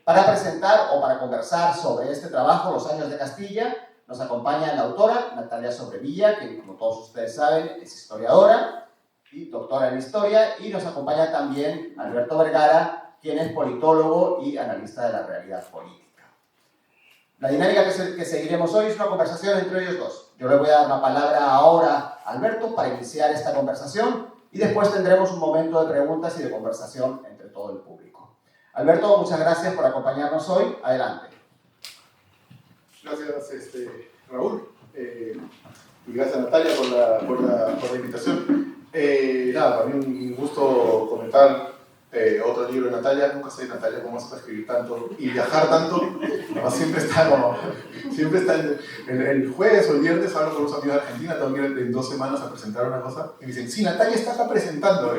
Para presentar o para conversar sobre este trabajo, Los años de Castilla, nos acompaña la autora Natalia Sobrevilla, que como todos ustedes saben es historiadora y doctora en historia, y nos acompaña también Alberto Vergara, quien es politólogo y analista de la realidad política. La dinámica que seguiremos hoy es una conversación entre ellos dos. Yo le voy a dar la palabra ahora a Alberto para iniciar esta conversación y después tendremos un momento de preguntas y de conversación entre todo el público. Alberto, muchas gracias por acompañarnos hoy. Adelante. Gracias, Raúl. Y gracias, Natalia, por la invitación. Nada, para mí un gusto comentar otro libro de Natalia. Nunca sé, Natalia, cómo haces para escribir tanto y viajar tanto. No, siempre está el jueves o el viernes hablo con unos amigos de Argentina, tengo que ir en 2 semanas a presentar una cosa. Y me dicen, sí, Natalia está acá presentando.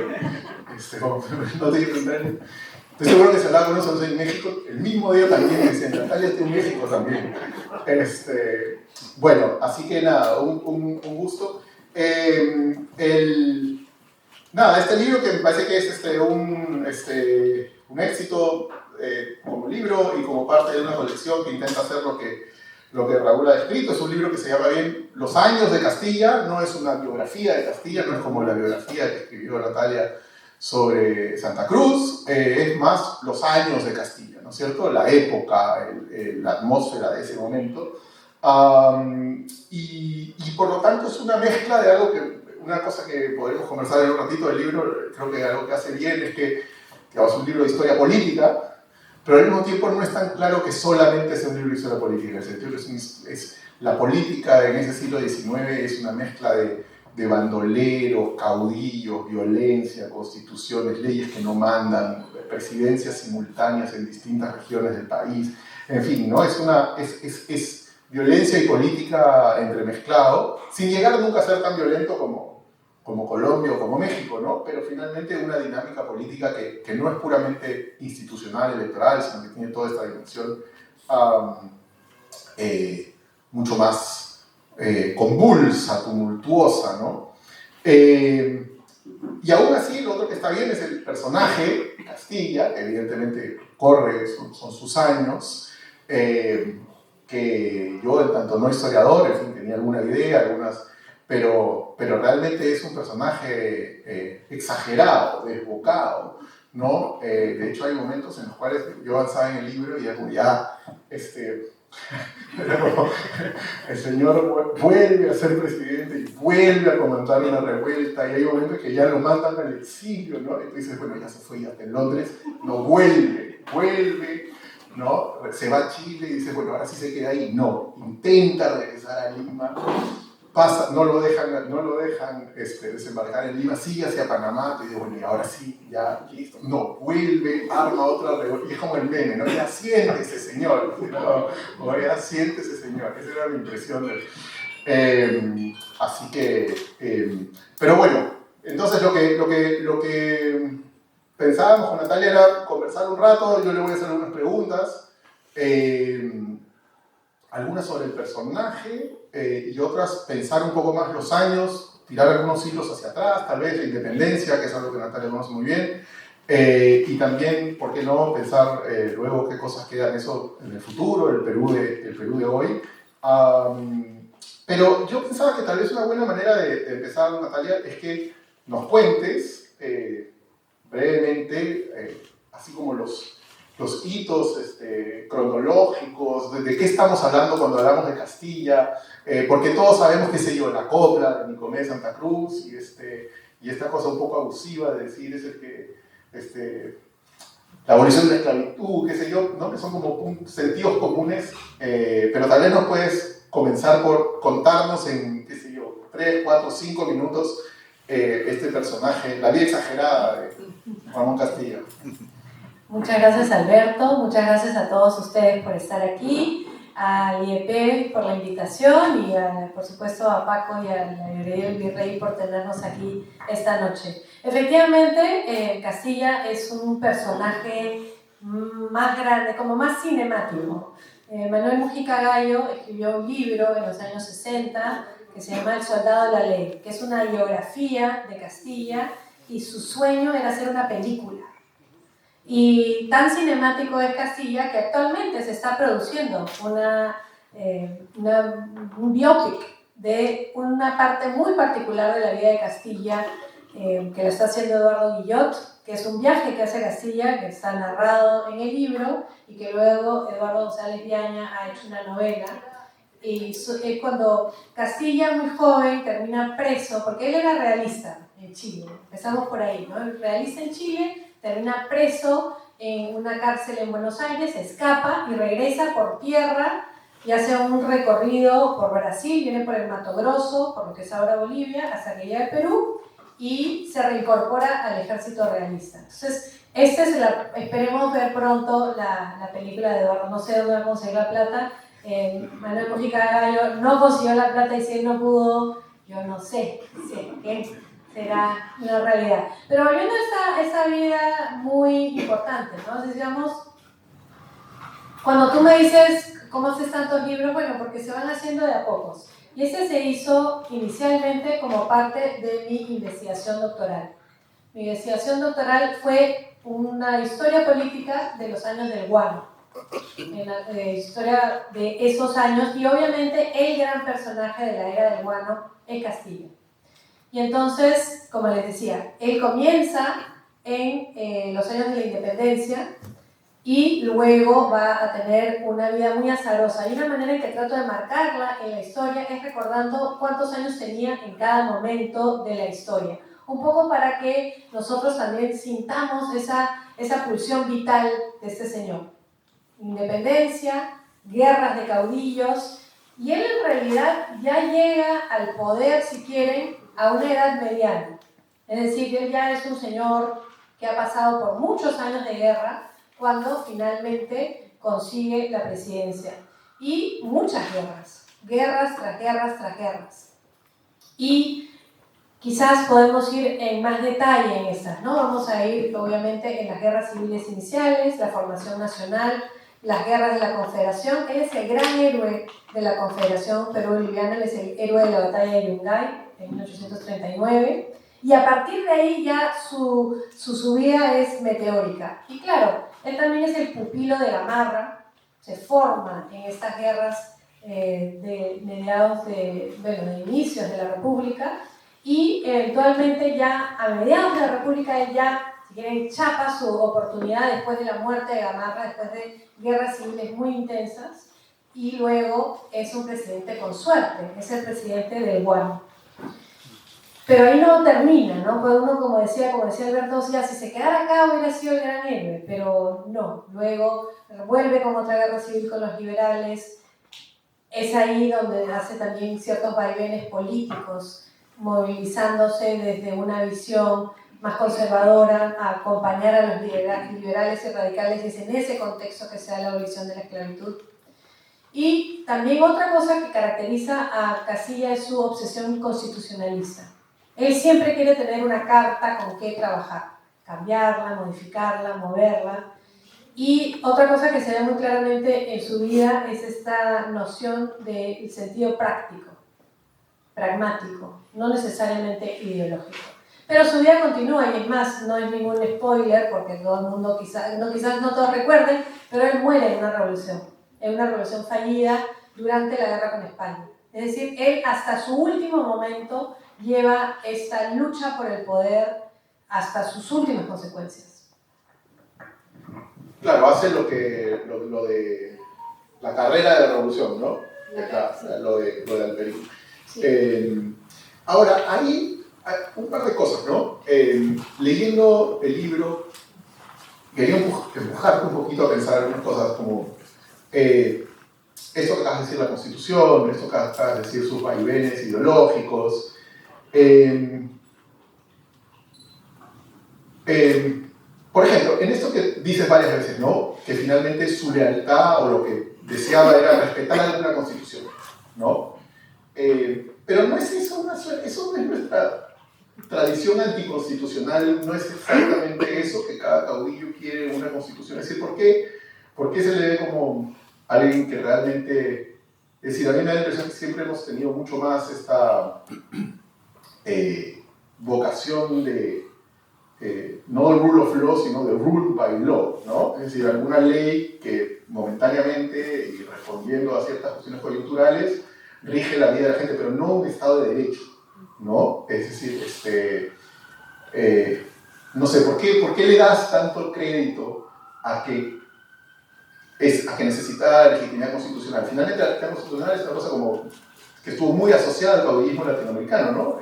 No te quiero preguntar. Estoy seguro que se hablaba con nosotros en México, el mismo día también me decían, Natalia está en México también. Bueno, así que nada, un gusto. Nada, este libro que me parece que es un éxito como libro y como parte de una colección que intenta hacer lo que Raúl ha escrito. Es un libro que se llama bien Los años de Castilla, no es una biografía de Castilla, no es como la biografía que escribió Natalia sobre Santa Cruz, es más los años de Castilla, ¿no es cierto? La época, la atmósfera de ese momento. Y por lo tanto es una mezcla de algo una cosa que podremos conversar en un ratito del libro, creo que algo que hace bien es que es un libro de historia política, pero al mismo tiempo no es tan claro que solamente sea un libro de historia política, en el sentido que la política en ese siglo XIX es una mezcla de bandoleros, caudillos, violencia, constituciones, leyes que no mandan, presidencias simultáneas en distintas regiones del país, en fin, ¿no? Es violencia y política entremezclado, sin llegar nunca a ser tan violento como Colombia o como México, ¿no? Pero finalmente una dinámica política que no es puramente institucional, electoral, sino que tiene toda esta dimensión mucho más convulsa, tumultuosa, ¿no? Y aún así, lo otro que está bien es el personaje, Castilla, que evidentemente son sus años, que yo, en tanto no historiador, en fin, tenía alguna idea, pero realmente es un personaje exagerado, desbocado, ¿no? De hecho, hay momentos en los cuales yo avanzaba en el libro y el señor vuelve a ser presidente y vuelve a comandar una revuelta, y hay momentos que ya lo mandan al exilio, ¿no? Y tú dices, bueno, ya se fue, ya está en Londres, no vuelve, ¿no? Se va a Chile y dice, bueno, ahora sí se queda ahí. No, intenta regresar a Lima, no lo dejan desembarcar en Lima, sigue hacia Panamá, y dice, bueno, y ahora sí, ya, listo. No, vuelve, arma otra revuelta, y es como el meme, ¿no? Ya siéntese, señor, ¿no? O ya siéntese, señor. Esa era mi impresión así que, pero bueno, entonces lo que pensábamos con Natalia era conversar un rato, yo le voy a hacer algunas preguntas, algunas sobre el personaje y otras pensar un poco más los años, tirar algunos siglos hacia atrás, tal vez la independencia, que es algo que Natalia conoce muy bien, y también, ¿por qué no?, pensar luego qué cosas quedan eso en el futuro, el Perú de hoy. Pero yo pensaba que tal vez una buena manera de empezar, Natalia, es que nos cuentes brevemente, así como los hitos cronológicos, de qué estamos hablando cuando hablamos de Castilla, porque todos sabemos, qué sé yo, la copla de Nicomé de Santa Cruz, y esta cosa un poco abusiva de decir es el que la abolición de la esclavitud, qué sé yo, ¿no? Que son como sentidos comunes, pero tal vez nos puedes comenzar por contarnos en, qué sé yo, 3, 4, 5 minutos este personaje, la vida exagerada de Ramón Castilla. Muchas gracias, Alberto, muchas gracias a todos ustedes por estar aquí, al IEP por la invitación y por supuesto a Paco y a la librería del Virrey por tenernos aquí esta noche. Efectivamente, Castilla es un personaje más grande, como más cinemático. Manuel Mujica Gallo escribió un libro en los años 60 que se llama El soldado de la ley, que es una biografía de Castilla, y su sueño era hacer una película. Y tan cinemático es Castilla que actualmente se está produciendo un biopic de una parte muy particular de la vida de Castilla, que lo está haciendo Eduardo Guillot, que es un viaje que hace a Castilla, que está narrado en el libro, y que luego Eduardo González Viaña ha hecho una novela. Y es cuando Castilla, muy joven, termina preso, porque él era realista en Chile, empezamos por ahí, ¿no? El realista en Chile termina preso en una cárcel en Buenos Aires, escapa y regresa por tierra y hace un recorrido por Brasil, viene por el Mato Grosso, por lo que es ahora Bolivia, hasta que llega a Perú y se reincorpora al ejército realista. Entonces, esperemos ver pronto la película de Eduardo. No sé dónde va a conseguir la plata. Manuel Mujica Gallo no consiguió la plata y si él no pudo, yo no sé si será una realidad. Pero volviendo a esa vida muy importante, ¿no? Decíamos, cuando tú me dices cómo haces tantos libros, bueno, porque se van haciendo de a pocos. Y ese se hizo inicialmente como parte de mi investigación doctoral. Mi investigación doctoral fue una historia política de los años del guano, en la historia de esos años, y obviamente el gran personaje de la era del guano es Castilla. Y entonces, como les decía, él comienza en los años de la independencia y luego va a tener una vida muy azarosa. Y una manera en que trato de marcarla en la historia es recordando cuántos años tenía en cada momento de la historia. Un poco para que nosotros también sintamos esa pulsión vital de este señor. Independencia, guerras de caudillos, y él en realidad ya llega al poder, si quieren, a una edad mediana. Es decir, él ya es un señor que ha pasado por muchos años de guerra cuando finalmente consigue la presidencia. Y muchas guerras tras guerras tras guerras. Y quizás podemos ir en más detalle en estas, ¿no? Vamos a ir, obviamente, en las guerras civiles iniciales, la formación nacional, las guerras de la Confederación. Él es el gran héroe de la Confederación Perú-Boliviana, él es el héroe de la batalla de Yungay en 1839, y a partir de ahí ya su subida es meteórica. Y claro, él también es el pupilo de Gamarra, se forma en estas guerras de mediados de inicios de la República, y eventualmente ya a mediados de la República él ya, si quieren, chapa su oportunidad después de la muerte de Gamarra, después de guerras civiles muy intensas, y luego es un presidente con suerte, es el presidente del guano. Pero ahí no termina, ¿no? Pues uno, como decía Alberto, si se quedara acá hubiera sido el gran héroe, pero no. Luego vuelve con otra guerra civil con los liberales. Es ahí donde hace también ciertos vaivenes políticos, movilizándose desde una visión más conservadora a acompañar a los liberales y radicales, y es en ese contexto que se da la abolición de la esclavitud. Y también otra cosa que caracteriza a Castilla es su obsesión constitucionalista. Él siempre quiere tener una carta con qué trabajar, cambiarla, modificarla, moverla. Y otra cosa que se ve muy claramente en su vida es esta noción del sentido práctico, pragmático, no necesariamente ideológico. Pero su vida continúa, y es más, no es ningún spoiler, porque todo el mundo quizás no todos recuerden, pero él muere en una revolución fallida durante la guerra con España. Es decir, él hasta su último momento lleva esta lucha por el poder hasta sus últimas consecuencias. Claro, hace lo de la carrera de la revolución, ¿no? Lo de Alperín. Sí. Ahora, hay un par de cosas, ¿no? Leyendo el libro, quería empujarte un poquito a pensar algunas cosas como esto que acabas de decir, la Constitución, esto que acabas de decir, sus vaivenes ideológicos. Por ejemplo, en esto que dices varias veces, ¿no? Que finalmente su lealtad o lo que deseaba era respetar alguna Constitución, ¿no? Pero no es eso no es nuestra tradición anticonstitucional, no es exactamente eso, que cada caudillo quiere una Constitución. Es decir, ¿por qué se le ve como alguien que realmente... Es decir, a mí me da la impresión que siempre hemos tenido mucho más esta vocación de no el rule of law, sino the rule by law, ¿no? Es decir, alguna ley que momentáneamente y respondiendo a ciertas cuestiones coyunturales rige la vida de la gente, pero no un Estado de Derecho, ¿no? Es decir, no sé, ¿por qué le das tanto crédito a que necesita legitimidad constitucional? Finalmente la legitimidad constitucional es una cosa como que estuvo muy asociada al caudillismo latinoamericano, ¿no?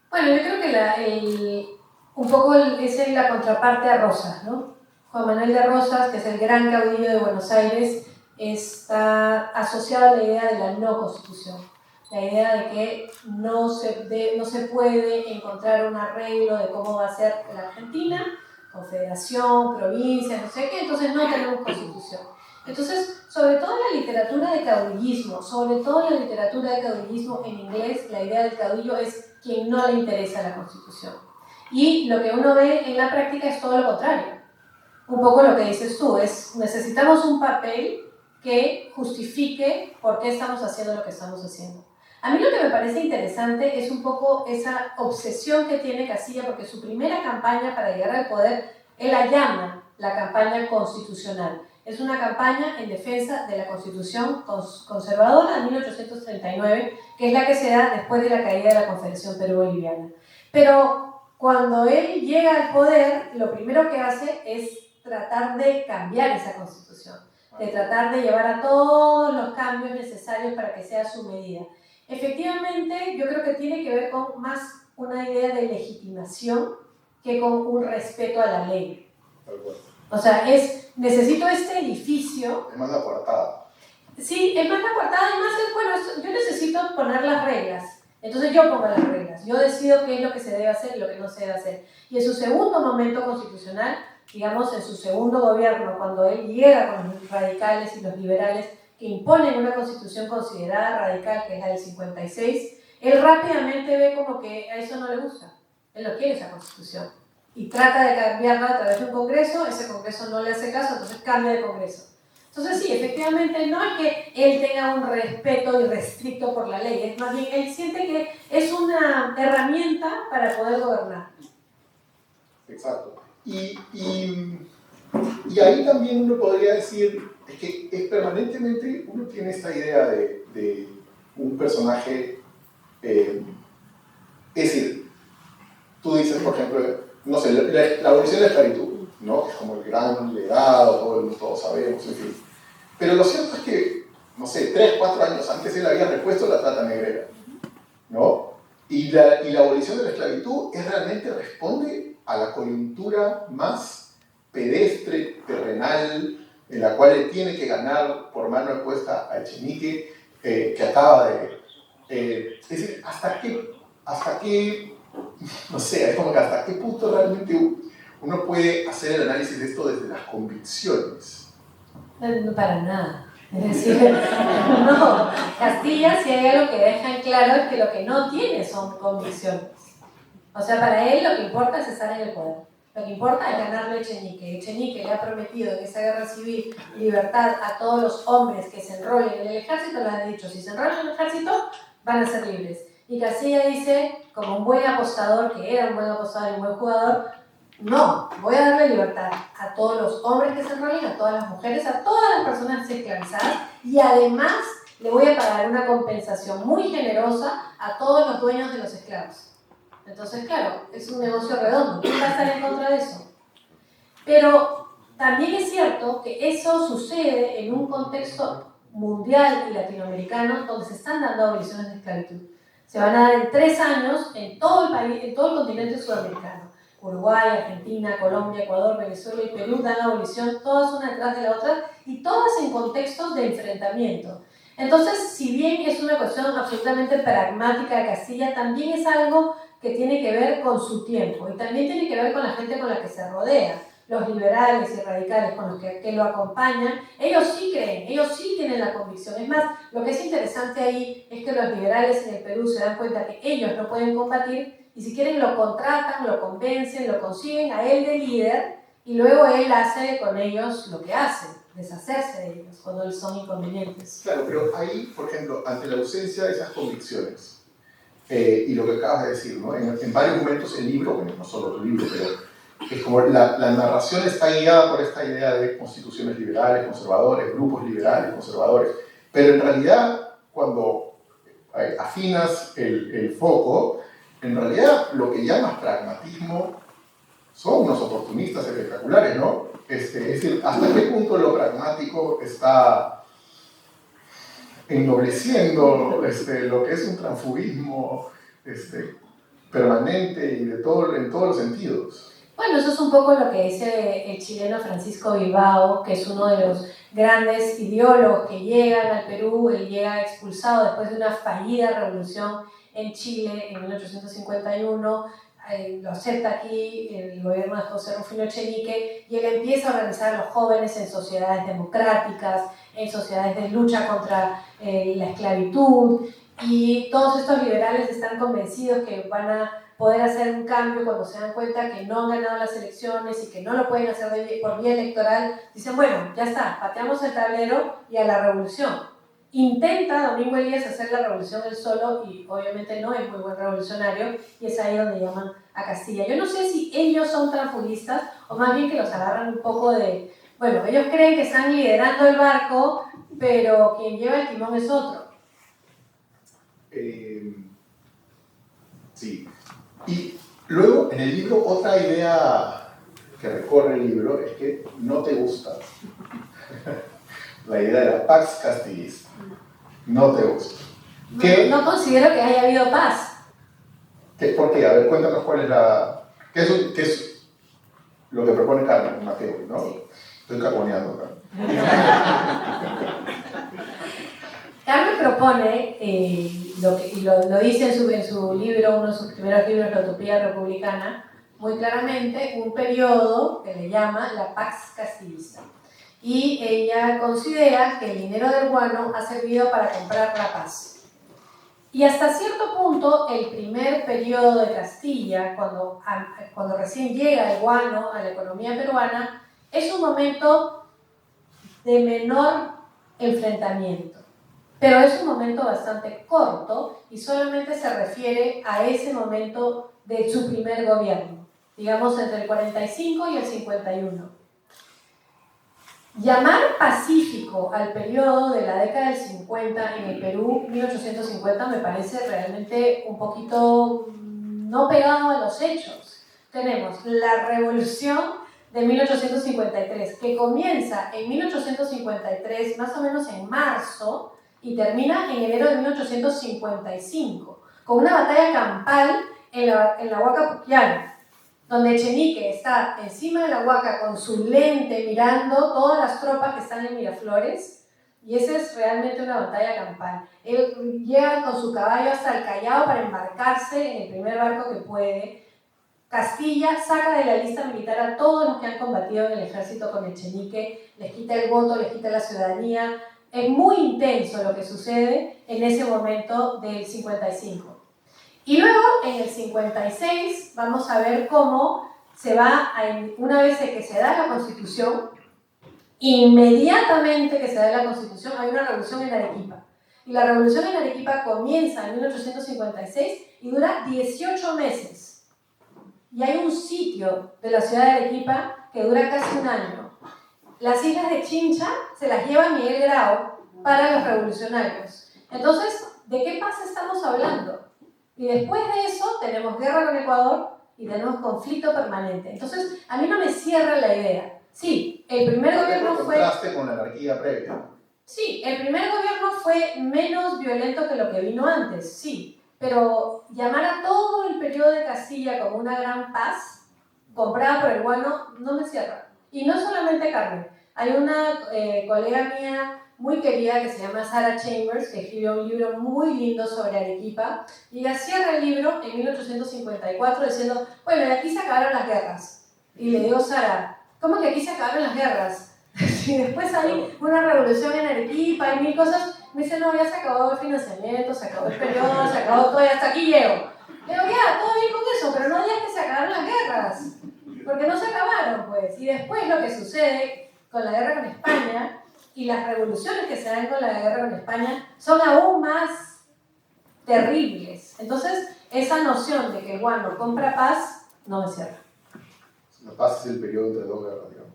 Bueno, yo creo que un poco esa es la contraparte a Rosas, ¿no? Juan Manuel de Rosas, que es el gran caudillo de Buenos Aires, está asociado a la idea de la no constitución, la idea de que no se puede encontrar un arreglo de cómo va a ser la Argentina, confederación, provincia, no sé qué, entonces no tenemos constitución. Entonces, sobre todo en la literatura de caudillismo, en inglés, la idea del caudillo es quien no le interesa la Constitución. Y lo que uno ve en la práctica es todo lo contrario. Un poco lo que dices tú, necesitamos un papel que justifique por qué estamos haciendo lo que estamos haciendo. A mí lo que me parece interesante es un poco esa obsesión que tiene Castilla, porque su primera campaña para llegar al poder, él la llama la campaña constitucional. Es una campaña en defensa de la Constitución conservadora de 1839, que es la que se da después de la caída de la Confederación Perú-Boliviana. Pero cuando él llega al poder, lo primero que hace es tratar de cambiar esa Constitución, de tratar de llevar a todos los cambios necesarios para que sea a su medida. Efectivamente, yo creo que tiene que ver con más una idea de legitimación que con un respeto a la ley. O sea, necesito este edificio. Es más la coartada. Sí, es más la coartada y más yo necesito poner las reglas. Entonces yo pongo las reglas. Yo decido qué es lo que se debe hacer y lo que no se debe hacer. Y en su segundo momento constitucional, digamos en su segundo gobierno, cuando él llega con los radicales y los liberales que imponen una constitución considerada radical, que es la del 56, él rápidamente ve como que a eso no le gusta. Él no quiere esa constitución. Y trata de cambiarla a través de un congreso, ese congreso no le hace caso, entonces cambia de congreso. Entonces sí, efectivamente no es que él tenga un respeto irrestricto por la ley, es más bien él siente que es una herramienta para poder gobernar. Exacto. Y ahí también uno podría decir, es que permanentemente uno tiene esta idea de un personaje, es decir, tú dices, por ejemplo, no sé, la abolición de la esclavitud, ¿no? Que es como el gran legado, todos sabemos, en fin. Pero lo cierto es que, no sé, 3, 4 años antes él había repuesto la trata negrera, ¿no? Y la abolición de la esclavitud realmente responde a la coyuntura más pedestre, terrenal, en la cual él tiene que ganar por mano opuesta a Echenique, que acaba de... es decir, ¿hasta qué no sé, es como que hasta qué punto realmente uno puede hacer el análisis de esto desde las convicciones? No, para nada. Es decir, no, Castilla, si hay algo que deja en claro es que lo que no tiene son convicciones. O sea, para él lo que importa es estar en el poder. Lo que importa es ganarle a Echenique. Echenique le ha prometido en esa guerra civil libertad a todos los hombres que se enrolen en el ejército, les ha dicho, si se enrolan en el ejército, van a ser libres. Y Castilla dice, como un buen apostador, que era un buen apostador y un buen jugador, no, voy a darle libertad a todos los hombres que se enrolen, a todas las mujeres, a todas las personas esclavizadas, y además le voy a pagar una compensación muy generosa a todos los dueños de los esclavos. Entonces, claro, es un negocio redondo. ¿Quién va a estar en contra de eso? Pero también es cierto que eso sucede en un contexto mundial y latinoamericano donde se están dando aboliciones de esclavitud. Se van a dar en 3 años en todo el país, en todo el continente sudamericano. Uruguay, Argentina, Colombia, Ecuador, Venezuela y Perú dan abolición, todas una detrás de la otra y todas en contextos de enfrentamiento. Entonces, si bien es una cuestión absolutamente pragmática de Castilla, también es algo que tiene que ver con su tiempo y también tiene que ver con la gente con la que se rodea. Los liberales y radicales con los que lo acompañan, ellos sí creen, ellos sí tienen la convicción. Es más, lo que es interesante ahí es que los liberales en el Perú se dan cuenta que ellos no pueden combatir y si quieren lo contratan, lo convencen, lo consiguen a él de líder y luego él hace con ellos lo que hace, deshacerse de ellos cuando son inconvenientes. Claro, pero ahí, por ejemplo, ante la ausencia de esas convicciones, y lo que acabas de decir, ¿no? En varios momentos el libro, bueno, no solo tu libro, pero es como la narración está guiada por esta idea de constituciones liberales, conservadores, grupos liberales, conservadores, pero en realidad cuando afinas el foco, en realidad lo que llamas pragmatismo son unos oportunistas espectaculares, ¿no? Es decir, ¿hasta qué punto lo pragmático está ennobleciendo lo que es un transfugismo permanente y en todos los sentidos? Bueno, eso es un poco lo que dice el chileno Francisco Bilbao, que es uno de los grandes ideólogos que llegan al Perú. Él llega expulsado después de una fallida revolución en Chile en 1851, lo acepta aquí el gobierno de José Rufino Echenique, y él empieza a organizar a los jóvenes en sociedades democráticas, en sociedades de lucha contra la esclavitud, y todos estos liberales están convencidos que van a poder hacer un cambio cuando se dan cuenta que no han ganado las elecciones y que no lo pueden hacer por vía electoral. Dicen, bueno, ya está, pateamos el tablero y a la revolución. Intenta Domingo Elías hacer la revolución él solo y obviamente no es muy buen revolucionario, y es ahí donde llaman a Castilla. Yo no sé si ellos son transfugistas o más bien que los agarran un poco de... Bueno, ellos creen que están liderando el barco, pero quien lleva el timón es otro. Sí. Y luego en el libro otra idea que recorre el libro es que no te gusta la idea de la pax castillista. No te gusta. No considero que haya habido paz. ¿Por qué? A ver, cuéntanos cuál es la... ¿Qué es lo que propone Carmen Mateo, ¿no? Sí. Estoy carboneando acá. Carmen propone, y lo dice en su libro, uno de sus primeros libros, La Utopía Republicana, muy claramente, un periodo que le llama la Pax Castillista. Y ella considera que el dinero del guano ha servido para comprar la paz. Y hasta cierto punto, el primer periodo de Castilla, cuando recién llega el guano a la economía peruana, es un momento de menor enfrentamiento. Pero es un momento bastante corto y solamente se refiere a ese momento de su primer gobierno, digamos entre el 45 y el 51. Llamar pacífico al periodo de la década del 50 en el Perú, 1850, me parece realmente un poquito no pegado a los hechos. Tenemos la revolución de 1853, que comienza en 1853, más o menos en marzo, y termina en enero de 1855, con una batalla campal en la Huaca Pucllana, donde Echenique está encima de la Huaca con su lente mirando todas las tropas que están en Miraflores, y esa es realmente una batalla campal. Él llega con su caballo hasta el Callao para embarcarse en el primer barco que puede. Castilla saca de la lista militar a todos los que han combatido en el ejército con Echenique, les quita el voto, les quita la ciudadanía. Es muy intenso lo que sucede en ese momento del 55. Y luego, en el 56, vamos a ver cómo se va, una vez que se da la Constitución, inmediatamente que se da la Constitución, hay una revolución en Arequipa. Y la revolución en Arequipa comienza en 1856 y dura 18 meses. Y hay un sitio de la ciudad de Arequipa que dura casi un año. Las islas de Chincha se las lleva Miguel Grau para los revolucionarios. Entonces, ¿de qué paz estamos hablando? Y después de eso tenemos guerra con Ecuador y tenemos conflicto permanente. Entonces, a mí no me cierra la idea. Sí, el primer gobierno fue... Contraste con la anarquía previa. Sí, el primer gobierno fue menos violento que lo que vino antes, sí. Pero llamar a todo el periodo de Castilla como una gran paz, comprada por el guano, no me cierra. Y no solamente Carmen. Hay una colega mía muy querida que se llama Sarah Chambers, que escribió un libro muy lindo sobre Arequipa, y ella cierra el libro en 1854 diciendo, bueno, de aquí se acabaron las guerras. Y le digo, Sarah, ¿cómo que aquí se acabaron las guerras? Si después hay una revolución en Arequipa y mil cosas, me dice, no, ya se acabó el financiamiento, se acabó el periodo, se acabó todo y hasta aquí llego. Le digo, ya, todo bien con eso, pero no digas que se acabaron las guerras, porque no se acabaron, pues. Y después lo que sucede con la guerra con España y las revoluciones que se dan con la guerra con España son aún más terribles. Entonces, esa noción de que el guano compra paz no me cierra. La paz es el periodo entre dos guerras, digamos.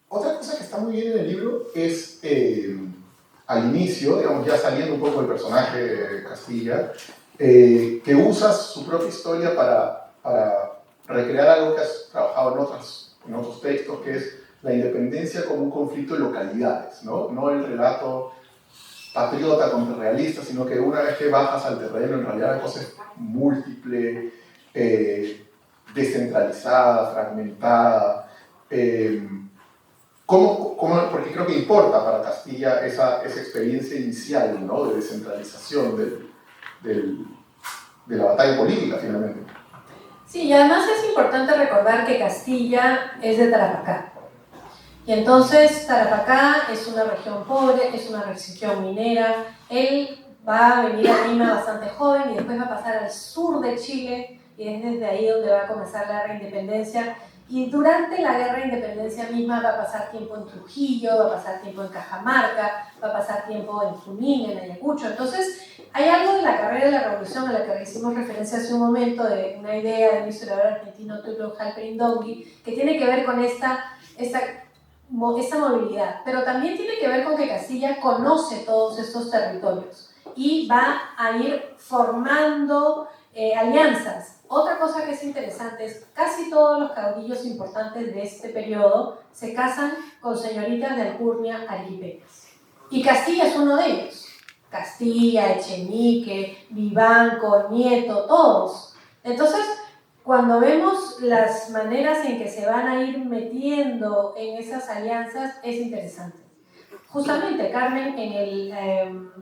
Otra cosa que está muy bien en el libro es al inicio, digamos, ya saliendo un poco del personaje de Castilla, que usa su propia historia para recrear algo que has trabajado en otros textos, que es la independencia como un conflicto de localidades, ¿no? No el relato patriota contra realista, sino que una vez que bajas al terreno, en realidad la cosa es múltiple, descentralizada, fragmentada. Porque creo que importa para Castilla esa experiencia inicial, ¿no? De descentralización de la batalla política, finalmente. Sí, y además es importante recordar que Castilla es de Tarapacá. Y entonces Tarapacá es una región pobre, es una región minera. Él va a venir a Lima bastante joven y después va a pasar al sur de Chile y es desde ahí donde va a comenzar la guerra de independencia. Y durante la guerra de independencia misma va a pasar tiempo en Trujillo, va a pasar tiempo en Cajamarca, va a pasar tiempo en Junín, en Ayacucho. Entonces, hay algo de la carrera de la revolución a la que hicimos referencia hace un momento, de una idea de un historiador argentino, Tulio Halperin Dongui, que tiene que ver con esta movilidad, pero también tiene que ver con que Castilla conoce todos estos territorios y va a ir formando alianzas. Otra cosa que es interesante es casi todos los caudillos importantes de este periodo se casan con señoritas de alcurnia arequipeñas. Y Castilla es uno de ellos. Castilla, Echenique, Vivanco, Nieto, todos. Entonces, cuando vemos las maneras en que se van a ir metiendo en esas alianzas, es interesante. Justamente, Carmen, en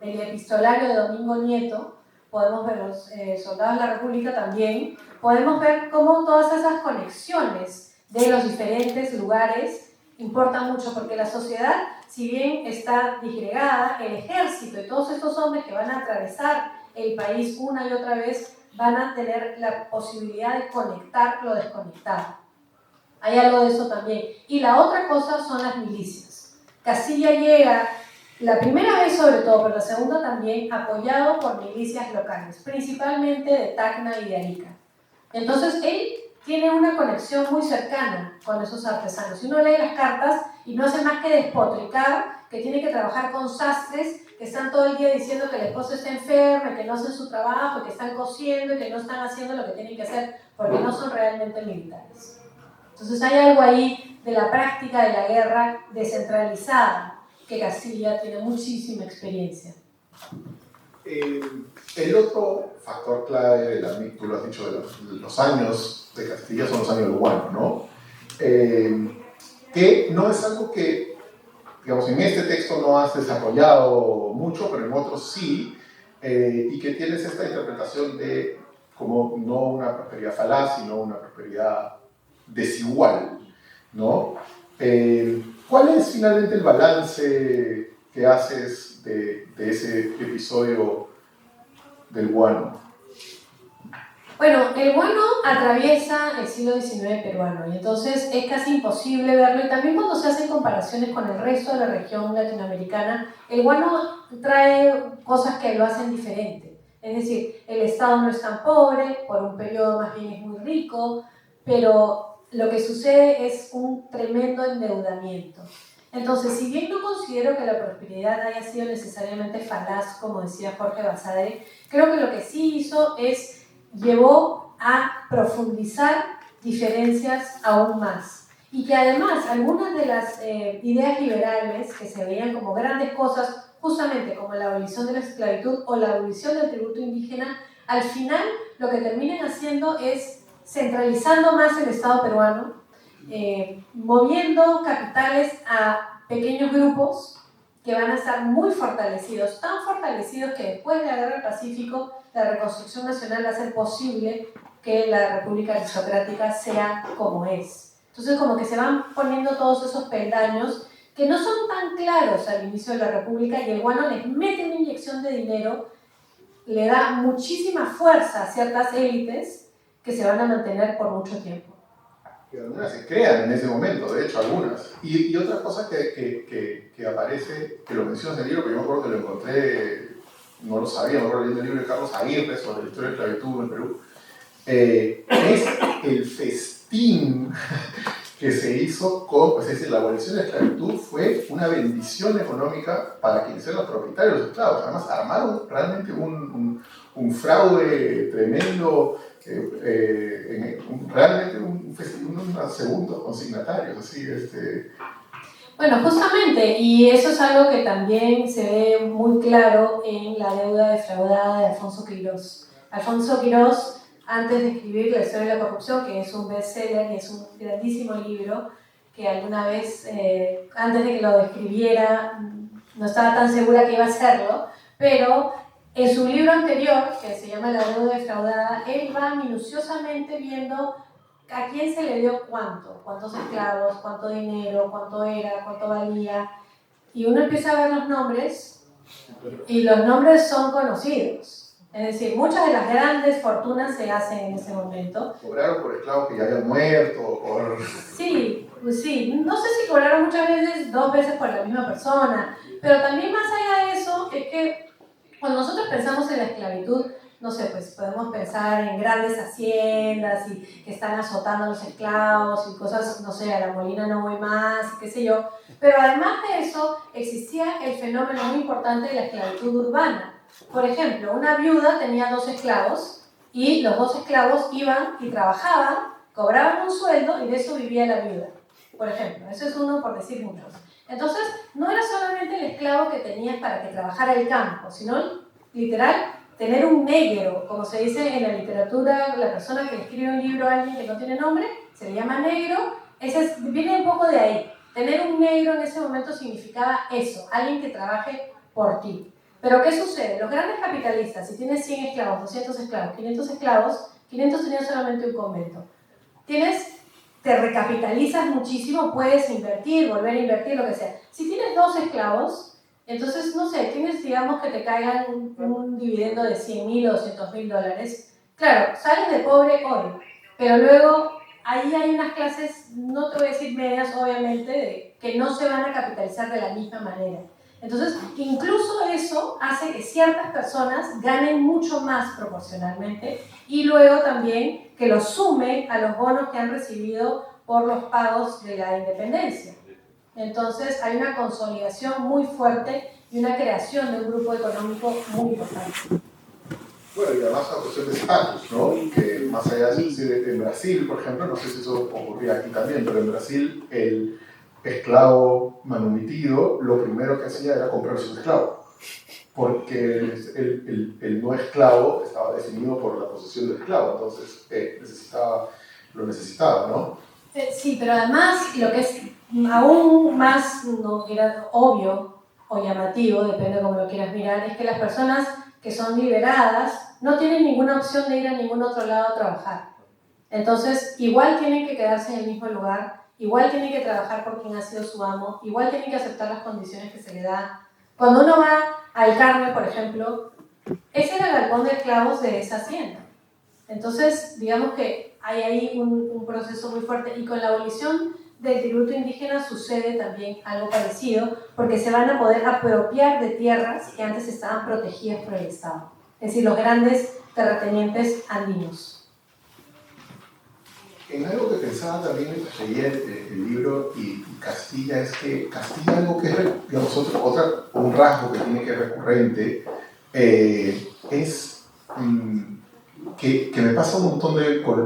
el epistolario de Domingo Nieto, podemos ver los soldados de la República también, podemos ver cómo todas esas conexiones de los diferentes lugares importan mucho, porque la sociedad, si bien está disgregada, el ejército y todos estos hombres que van a atravesar el país una y otra vez van a tener la posibilidad de conectar lo desconectado. Hay algo de eso también. Y la otra cosa son las milicias. Castilla llega, la primera vez sobre todo, pero la segunda también, apoyado por milicias locales, principalmente de Tacna y de Arica. Entonces él tiene una conexión muy cercana con esos artesanos. Si uno lee las cartas y no hace más que despotricar, que tiene que trabajar con sastres que están todo el día diciendo que el esposo está enfermo, que no hacen su trabajo, que están cosiendo y que no están haciendo lo que tienen que hacer porque no son realmente militares. Entonces hay algo ahí de la práctica de la guerra descentralizada que Castilla tiene muchísima experiencia. El otro factor clave, tú lo has dicho, de los años de Castilla son los años del guano, ¿no? Que no es algo que, digamos, en este texto no has desarrollado mucho, pero en otros sí, y que tienes esta interpretación de como no una prosperidad falaz, sino una prosperidad desigual, ¿no? ¿Cuál es finalmente el balance que haces de ese episodio del guano? Bueno, el guano atraviesa el siglo XIX peruano y entonces es casi imposible verlo, y también cuando se hacen comparaciones con el resto de la región latinoamericana, el guano trae cosas que lo hacen diferente. Es decir, el Estado no es tan pobre, por un periodo más bien es muy rico, pero lo que sucede es un tremendo endeudamiento. Entonces, si bien no considero que la prosperidad haya sido necesariamente falaz, como decía Jorge Basadre, creo que lo que sí hizo es llevó a profundizar diferencias aún más. Y que además algunas de las ideas liberales que se veían como grandes cosas, justamente como la abolición de la esclavitud o la abolición del tributo indígena, al final lo que terminan haciendo es centralizando más el Estado peruano, moviendo capitales a pequeños grupos que van a estar muy fortalecidos, tan fortalecidos que después de la Guerra del Pacífico la reconstrucción nacional va a ser posible que la República Aristocrática sea como es. Entonces como que se van poniendo todos esos peldaños que no son tan claros al inicio de la República, y el guano les mete una inyección de dinero, le da muchísima fuerza a ciertas élites que se van a mantener por mucho tiempo. que algunas se crean en ese momento, de hecho algunas. Y otra cosa que aparece, que lo mencionas en el libro, que yo me acuerdo que lo encontré, no lo sabía, me acuerdo leyendo el libro de Carlos Aguirre sobre la historia de la esclavitud en Perú, es el festín que se hizo con, pues es decir, la abolición de la esclavitud fue una bendición económica para quienes eran los propietarios de los esclavos. Además, armaron realmente un fraude tremendo, realmente unos segundos consignatarios, así, Bueno, justamente, y eso es algo que también se ve muy claro en La deuda defraudada de Alfonso Quirós. Alfonso Quirós, antes de escribir La historia de la corrupción, que es un bestseller y es un grandísimo libro, que alguna vez, antes de que lo escribiera, no estaba tan segura que iba a hacerlo, pero en su libro anterior, que se llama La deuda defraudada, él va minuciosamente viendo a quién se le dio cuántos esclavos, cuánto dinero, cuánto era, cuánto valía, y uno empieza a ver los nombres, y los nombres son conocidos. Es decir, muchas de las grandes fortunas se hacen en ese momento. Cobraron por esclavos que ya habían muerto, por... Sí, pues sí. No sé si cobraron muchas veces, 2 veces por la misma persona, pero también más allá de eso, es que cuando nosotros pensamos en la esclavitud, no sé, pues podemos pensar en grandes haciendas y que están azotando a los esclavos y cosas, no sé, a la Molina no voy más, qué sé yo. Pero además de eso, existía el fenómeno muy importante de la esclavitud urbana. Por ejemplo, una viuda tenía 2 esclavos y los 2 esclavos iban y trabajaban, cobraban un sueldo y de eso vivía la viuda. Por ejemplo, eso es uno por decir muchos. Entonces, no era solamente el esclavo que tenías para que trabajara el campo, sino, literal, tener un negro, como se dice en la literatura, la persona que escribe un libro a alguien que no tiene nombre, se le llama negro, viene un poco de ahí. Tener un negro en ese momento significaba eso, alguien que trabaje por ti. Pero ¿qué sucede? Los grandes capitalistas, si tienes 100 esclavos, 200 esclavos, 500 tenían solamente un convento. Te recapitalizas muchísimo, puedes invertir, volver a invertir, lo que sea. Si tienes 2 esclavos, entonces, no sé, tienes, digamos, que te caigan un dividendo de 100.000 o 200.000 dólares. Claro, sales de pobre hoy, pero luego ahí hay unas clases, no te voy a decir medias, obviamente, que no se van a capitalizar de la misma manera. Entonces, incluso eso hace que ciertas personas ganen mucho más proporcionalmente y luego también que lo sume a los bonos que han recibido por los pagos de la independencia. Entonces, hay una consolidación muy fuerte y una creación de un grupo económico muy importante. Bueno, y además la cuestión de estatus, ¿no? Que más allá de decir, en Brasil, por ejemplo, no sé si eso ocurría aquí también, pero en Brasil el esclavo manumitido lo primero que hacía era comprarse un esclavo, porque el no esclavo estaba definido por la posesión del esclavo, entonces lo necesitaba, ¿no? Sí, pero además lo que es aún más no quiera, obvio o llamativo, depende de cómo lo quieras mirar, es que las personas que son liberadas no tienen ninguna opción de ir a ningún otro lado a trabajar. Entonces, igual tienen que quedarse en el mismo lugar, igual tienen que trabajar por quien ha sido su amo, igual tienen que aceptar las condiciones que se le dan. Cuando uno va al Carmen, por ejemplo, ese era el galpón de esclavos de esa hacienda. Entonces, digamos que hay ahí un proceso muy fuerte y con la abolición del tributo indígena sucede también algo parecido porque se van a poder apropiar de tierras que antes estaban protegidas por el Estado, es decir, los grandes terratenientes andinos. En algo que pensaba también mientras leía el libro y Castilla es que Castilla algo que es, digamos, un rasgo que tiene que es recurrente es que me pasa un montón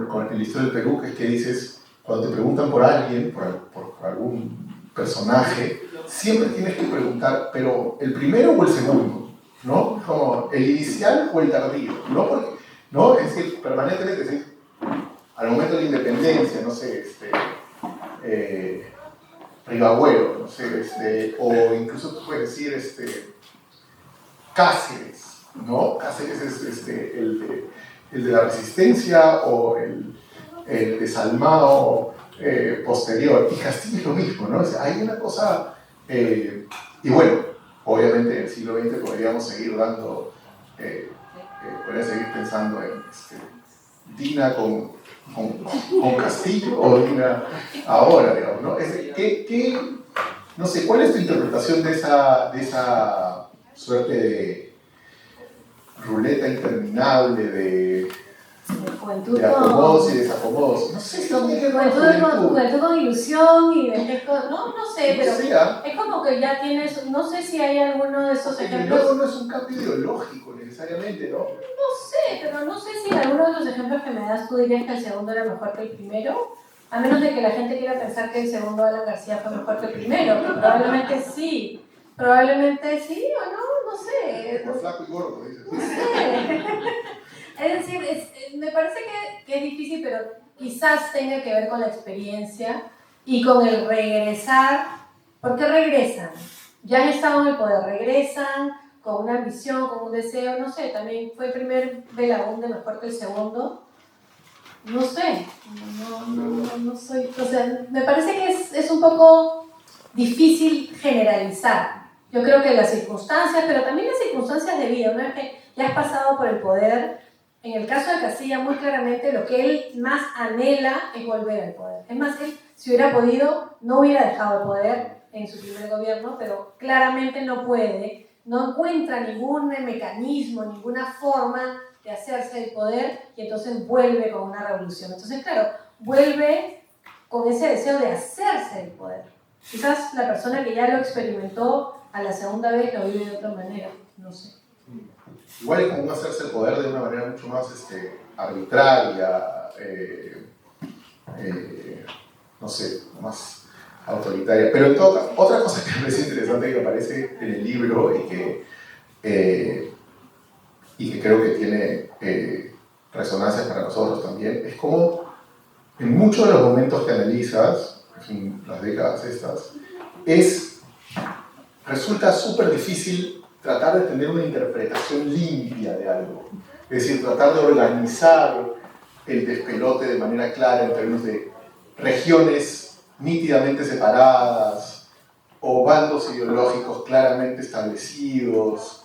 con el historia del Perú, que es que dices, cuando te preguntan por alguien, por algún personaje, siempre tienes que preguntar, pero ¿el primero o el segundo? ¿No? Como el inicial o el tardío, ¿no? Porque, ¿no? Es decir, permanentemente, es decir, al momento de la independencia, no sé, Rivagüero, no sé, o incluso tú puedes decir Cáceres, ¿no? Cáceres es el de la resistencia o el desalmado posterior. Y Castilla es lo mismo, ¿no? O sea, hay una cosa, y bueno, obviamente en el siglo XX podríamos seguir dando, podría seguir pensando en Dina con Castillo o Dina ahora, digamos, ¿no? No sé, ¿cuál es tu interpretación de esa suerte de ruleta interminable de acomodos y desacomodos? No sé si tiene que ver con juventud con ilusión y vejez con... No sé, pero sea, es como que ya tienes... No sé si hay alguno de esos ejemplos... Luego no es un cambio ideológico necesariamente, ¿no? No sé, pero no sé si alguno de los ejemplos que me das tú dirías que el segundo era mejor que el primero. A menos de que la gente quiera pensar que el segundo Alan García fue mejor que el primero. Probablemente sí. Probablemente sí o no, no sé. Por flaco y gordo, dices. No sé. Es decir, me parece que es difícil, pero quizás tenga que ver con la experiencia y con el regresar. ¿Por qué regresan? Ya han estado en el poder, regresan con una ambición, con un deseo, no sé, también fue el primer Belaúnde mejor que el segundo. No sé, no soy, o sea, me parece que es un poco difícil generalizar. Yo creo que las circunstancias, pero también las circunstancias de vida, una vez que ya has pasado por el poder, en el caso de Castilla muy claramente lo que él más anhela es volver al poder. Es más, él si hubiera podido no hubiera dejado el poder en su primer gobierno, pero claramente no puede, no encuentra ningún mecanismo, ninguna forma de hacerse el poder y entonces vuelve con una revolución. Entonces, claro, vuelve con ese deseo de hacerse el poder. Quizás la persona que ya lo experimentó a la segunda vez lo vive de otra manera, no sé. Igual es común hacerse el poder de una manera mucho más arbitraria, no sé, más autoritaria. Pero en todo caso, otra cosa que me parece interesante que aparece en el libro y que creo que tiene resonancias para nosotros también, es como en muchos de los momentos que analizas, en las décadas estas, resulta súper difícil tratar de tener una interpretación limpia de algo. Es decir, tratar de organizar el despelote de manera clara en términos de regiones nítidamente separadas o bandos ideológicos claramente establecidos.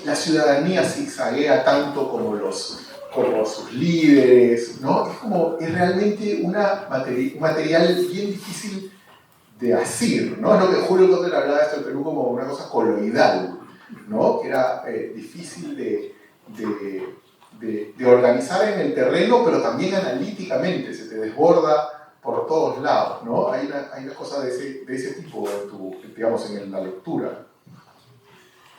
La ciudadanía zigzaguea tanto como sus líderes, ¿no? Es realmente un material bien difícil de asir, ¿no? Es lo que Julio Cotler hablaba de esto en Perú como una cosa coloidal, ¿no? Que era difícil de organizar en el terreno, pero también analíticamente, se te desborda por todos lados, ¿no? Hay una cosa de ese tipo en la lectura.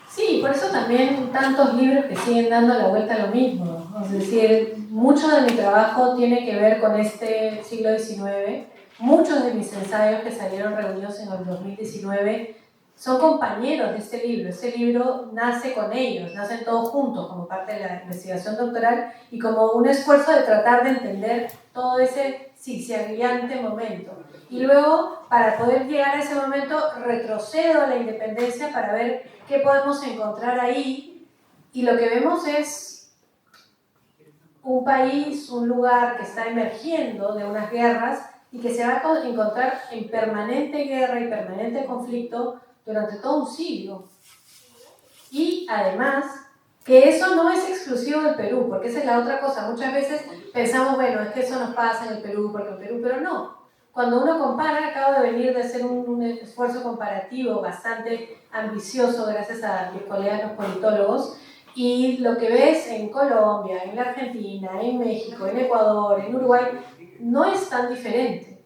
Sí, por eso también tantos libros que siguen dando la vuelta a lo mismo. Es decir, mucho de mi trabajo tiene que ver con este siglo XIX. Muchos de mis ensayos que salieron reunidos en el 2019 son compañeros de este libro. Este libro nace con ellos, nacen todos juntos como parte de la investigación doctoral y como un esfuerzo de tratar de entender todo ese zigzagueante momento. Y luego, para poder llegar a ese momento, retrocedo a la independencia para ver qué podemos encontrar ahí. Y lo que vemos es un país, un lugar que está emergiendo de unas guerras y que se va a encontrar en permanente guerra y permanente conflicto durante todo un siglo. Y además, que eso no es exclusivo del Perú, porque esa es la otra cosa. Muchas veces pensamos, bueno, es que eso nos pasa en el Perú, porque en Perú, pero no. Cuando uno compara, acabo de venir de hacer un esfuerzo comparativo bastante ambicioso gracias a mis colegas los politólogos, y lo que ves en Colombia, en la Argentina, en México, en Ecuador, en Uruguay, no es tan diferente.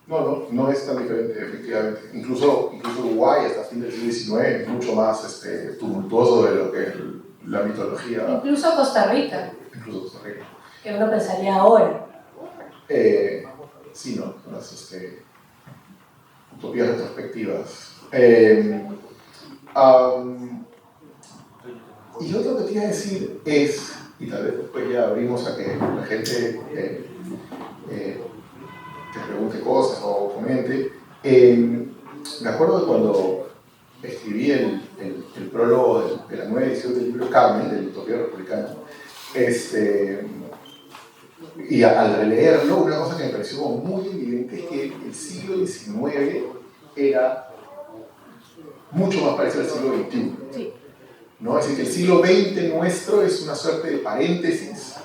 No es tan diferente, efectivamente. Incluso Uruguay, hasta fin del siglo XIX, es mucho más tumultuoso de lo que es la mitología. Incluso Costa Rica. Que uno pensaría ahora. Sí, ¿no? Las utopías retrospectivas. Y lo otro que te iba a decir es, y tal vez después ya abrimos a que la gente te pregunte cosas o comente. Me acuerdo de cuando escribí el prólogo de la nueva edición del libro Carmen, del Utopía Republicana, y al releerlo, una cosa que me pareció muy evidente es que el siglo XIX era mucho más parecido al siglo XXI. Sí. ¿No? Es decir, que el siglo XX nuestro es una suerte de paréntesis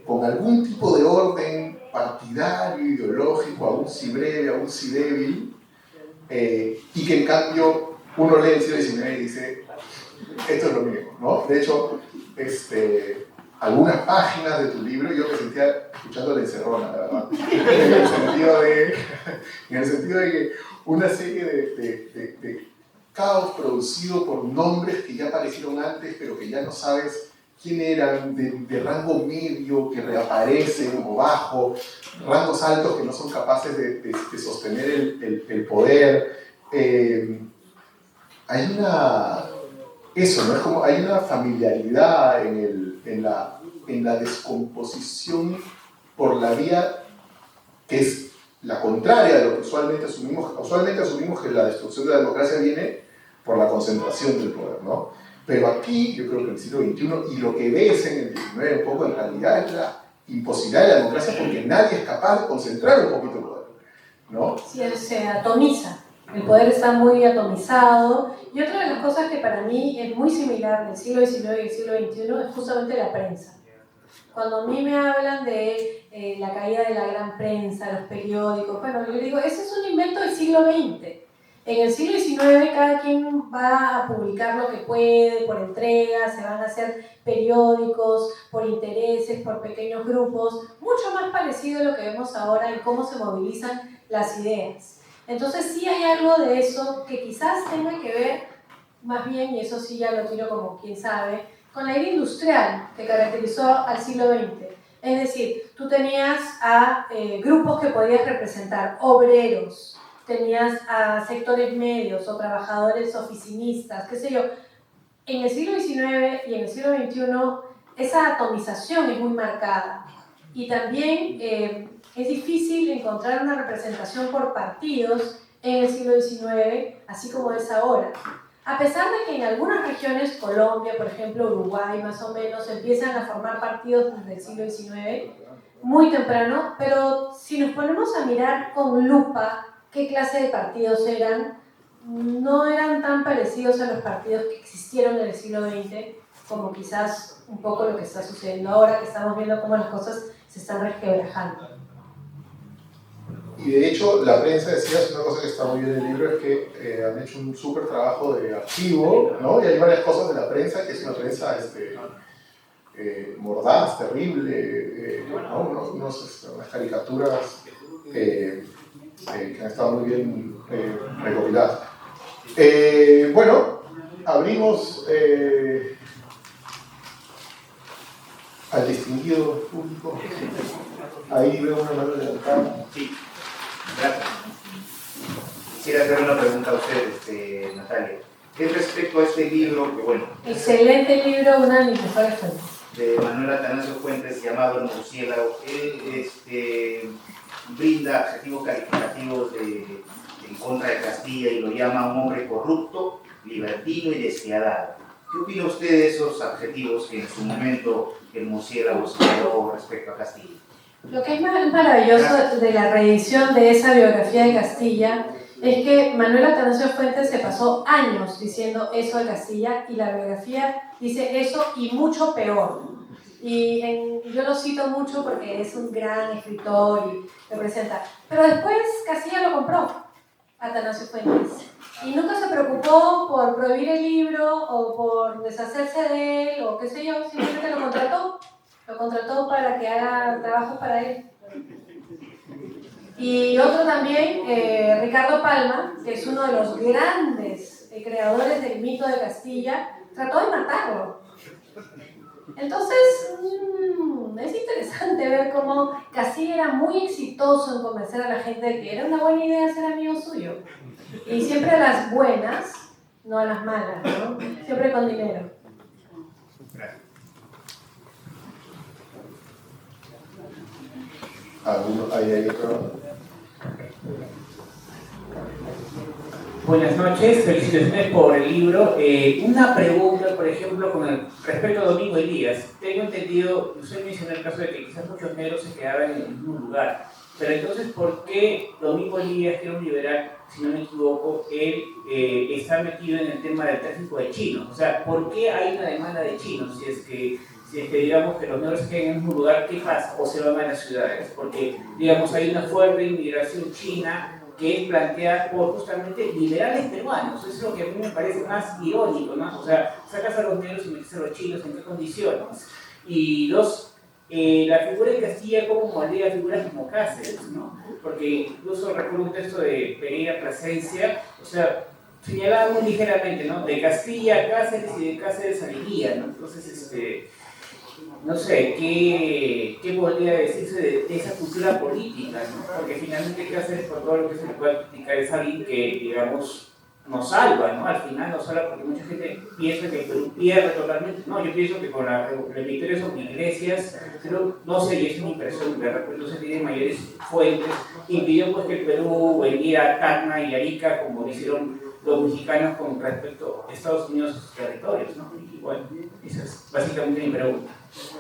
con algún tipo de orden partidario, ideológico, aún si breve, aún si débil, y que en cambio uno lee el siglo XIX y dice, esto es lo mío, ¿no? De hecho, algunas páginas de tu libro yo me sentía escuchando la encerrona, la verdad, en el sentido de que una serie de caos producido por nombres que ya aparecieron antes, pero que ya no sabes quién eran, de rango medio que reaparecen o bajo, rangos altos que no son capaces de sostener el poder. Hay una... Eso, ¿no? Es como hay una familiaridad en la descomposición por la vía que es la contraria de lo que usualmente asumimos. Usualmente asumimos que la destrucción de la democracia viene por la concentración del poder, ¿no? Pero aquí, yo creo que en el siglo XXI, y lo que ves en el XIX un poco, en realidad es la imposibilidad de la democracia porque nadie es capaz de concentrar un poquito el poder, ¿no? Sí, se atomiza. El poder está muy atomizado. Y otra de las cosas que para mí es muy similar del siglo XIX y el siglo XXI es justamente la prensa. Cuando a mí me hablan de la caída de la gran prensa, los periódicos, bueno, yo digo, ese es un invento del siglo XX. En el siglo XIX cada quien va a publicar lo que puede, por entrega, se van a hacer periódicos, por intereses, por pequeños grupos, mucho más parecido a lo que vemos ahora en cómo se movilizan las ideas. Entonces sí hay algo de eso que quizás tenga que ver, más bien, y eso sí ya lo tiro como quien sabe, con la era industrial que caracterizó al siglo XX. Es decir, tú tenías a grupos que podías representar, obreros, tenías a sectores medios o trabajadores oficinistas, qué sé yo. En el siglo XIX y en el siglo XXI esa atomización es muy marcada y también es difícil encontrar una representación por partidos en el siglo XIX, así como es ahora. A pesar de que en algunas regiones, Colombia, por ejemplo, Uruguay, más o menos, empiezan a formar partidos desde el siglo XIX, muy temprano, pero si nos ponemos a mirar con lupa qué clase de partidos eran, no eran tan parecidos a los partidos que existieron en el siglo XX, como quizás un poco lo que está sucediendo ahora, que estamos viendo cómo las cosas se están resquebrajando. Y de hecho, la prensa, decías, una cosa que está muy bien en el libro es que han hecho un súper trabajo de archivo, ¿no? Y hay varias cosas de la prensa, que es una prensa mordaz, terrible, ¿no? Unas caricaturas que han estado muy bien recopiladas. Bueno, abrimos al distinguido público. Ahí veo una mano levantada. Sí, gracias. Quisiera hacer una pregunta a usted, Natalia. Es respecto a este libro, que bueno... Excelente libro, una de mis mejores fuentes. De Manuel Atanasio Fuentes, llamado El Murciélago. Él brinda adjetivos calificativos en contra de Castilla y lo llama un hombre corrupto, libertino y despiadado. ¿Qué opina usted de esos adjetivos que en su momento el Murciélago se dio respecto a Castilla? Lo que es más maravilloso de la reedición de esa biografía de Castilla es que Manuel Atanasio Fuentes se pasó años diciendo eso de Castilla y la biografía dice eso y mucho peor. Y yo lo cito mucho porque es un gran escritor y representa. Pero después Castilla lo compró, Atanasio Fuentes. Y nunca se preocupó por prohibir el libro o por deshacerse de él o qué sé yo, simplemente lo contrató. Lo contrató para que haga trabajos para él. Y otro también, Ricardo Palma, que es uno de los grandes creadores del mito de Castilla, trató de matarlo. Entonces, es interesante ver cómo Castilla era muy exitoso en convencer a la gente de que era una buena idea ser amigo suyo. Y siempre a las buenas, no a las malas, ¿no? Siempre con dinero. Hay otro. Buenas noches, felicitaciones por el libro. Una pregunta, por ejemplo, con respecto a Domingo Elías. Tengo entendido, usted mencionó el caso de que quizás muchos negros se quedaban en el mismo lugar. Pero entonces, ¿por qué Domingo Elías, que era un liberal, si no me equivoco, él está metido en el tema del tráfico de chinos? O sea, ¿por qué hay una demanda de chinos? Si es que digamos que los negros se quedan en un lugar, ¿qué pasa? ¿O se van a las ciudades? Porque, digamos, hay una fuerte inmigración china que es planteada por justamente liberales peruanos. Eso es lo que a mí me parece más irónico, ¿no? O sea, sacas a los negros y metes a los chinos, ¿en qué condiciones? Y dos, la figura de Castilla como moldea figuras como Cáceres, ¿no? Porque incluso recuerdo un texto de Pereira Plasencia, o sea, señalaba muy ligeramente, ¿no? De Castilla a Cáceres y de Cáceres a Leguía, ¿no? Entonces, no sé, ¿qué podría decirse de esa cultura política, ¿no? Porque finalmente Cáceres, por todo lo que se le puede criticar, es alguien que, digamos, nos salva, ¿no? Al final nos salva porque mucha gente piensa que el Perú pierde totalmente. No, yo pienso que con la victoria sobre Iglesias, pero no sé, y es una impresión, de repente no se tiene mayores fuentes, impidió pues que el Perú vendiera Tacna y Arica, como hicieron los mexicanos con respecto a Estados Unidos y sus territorios, ¿no? Y bueno, esa es básicamente mi pregunta.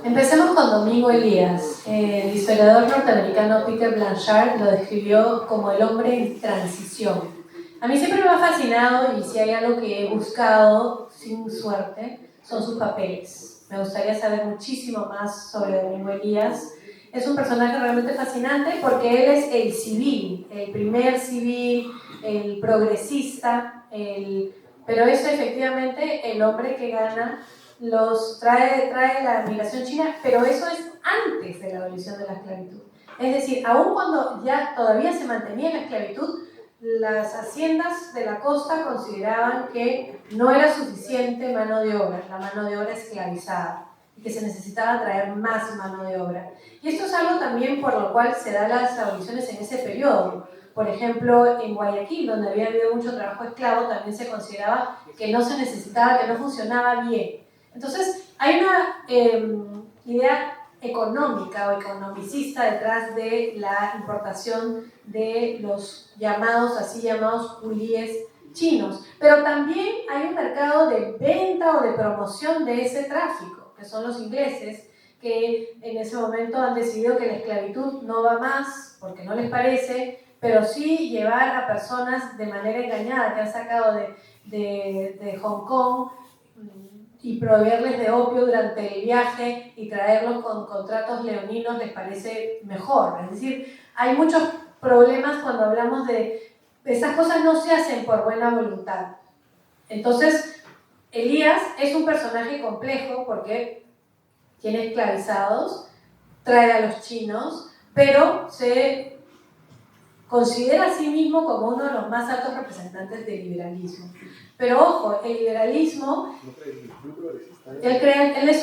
Empecemos con Domingo Elías. El historiador norteamericano Peter Blanchard lo describió como el hombre en transición. A mí siempre me ha fascinado, y si hay algo que he buscado sin suerte, son sus papeles. Me gustaría saber muchísimo más sobre Domingo Elías. Es un personaje realmente fascinante porque él es el civil, el primer civil, el progresista, pero es efectivamente el hombre que gana, trae la migración china, pero eso es antes de la abolición de la esclavitud. Es decir, aun cuando ya todavía se mantenía la esclavitud, las haciendas de la costa consideraban que no era suficiente mano de obra, la mano de obra esclavizada, y que se necesitaba traer más mano de obra. Y esto es algo también por lo cual se dan las aboliciones en ese periodo. Por ejemplo, en Guayaquil, donde había habido mucho trabajo esclavo, también se consideraba que no se necesitaba, que no funcionaba bien. Entonces, hay una idea económica o economicista detrás de la importación de los así llamados culíes chinos. Pero también hay un mercado de venta o de promoción de ese tráfico, que son los ingleses, que en ese momento han decidido que la esclavitud no va más, porque no les parece, pero sí llevar a personas de manera engañada, que han sacado de Hong Kong, y proveerles de opio durante el viaje y traerlos con contratos leoninos les parece mejor. Es decir, hay muchos problemas cuando hablamos de esas cosas, no se hacen por buena voluntad. Entonces, Elías es un personaje complejo porque tiene esclavizados, trae a los chinos, pero se considera a sí mismo como uno de los más altos representantes del liberalismo. Pero ojo, el liberalismo, él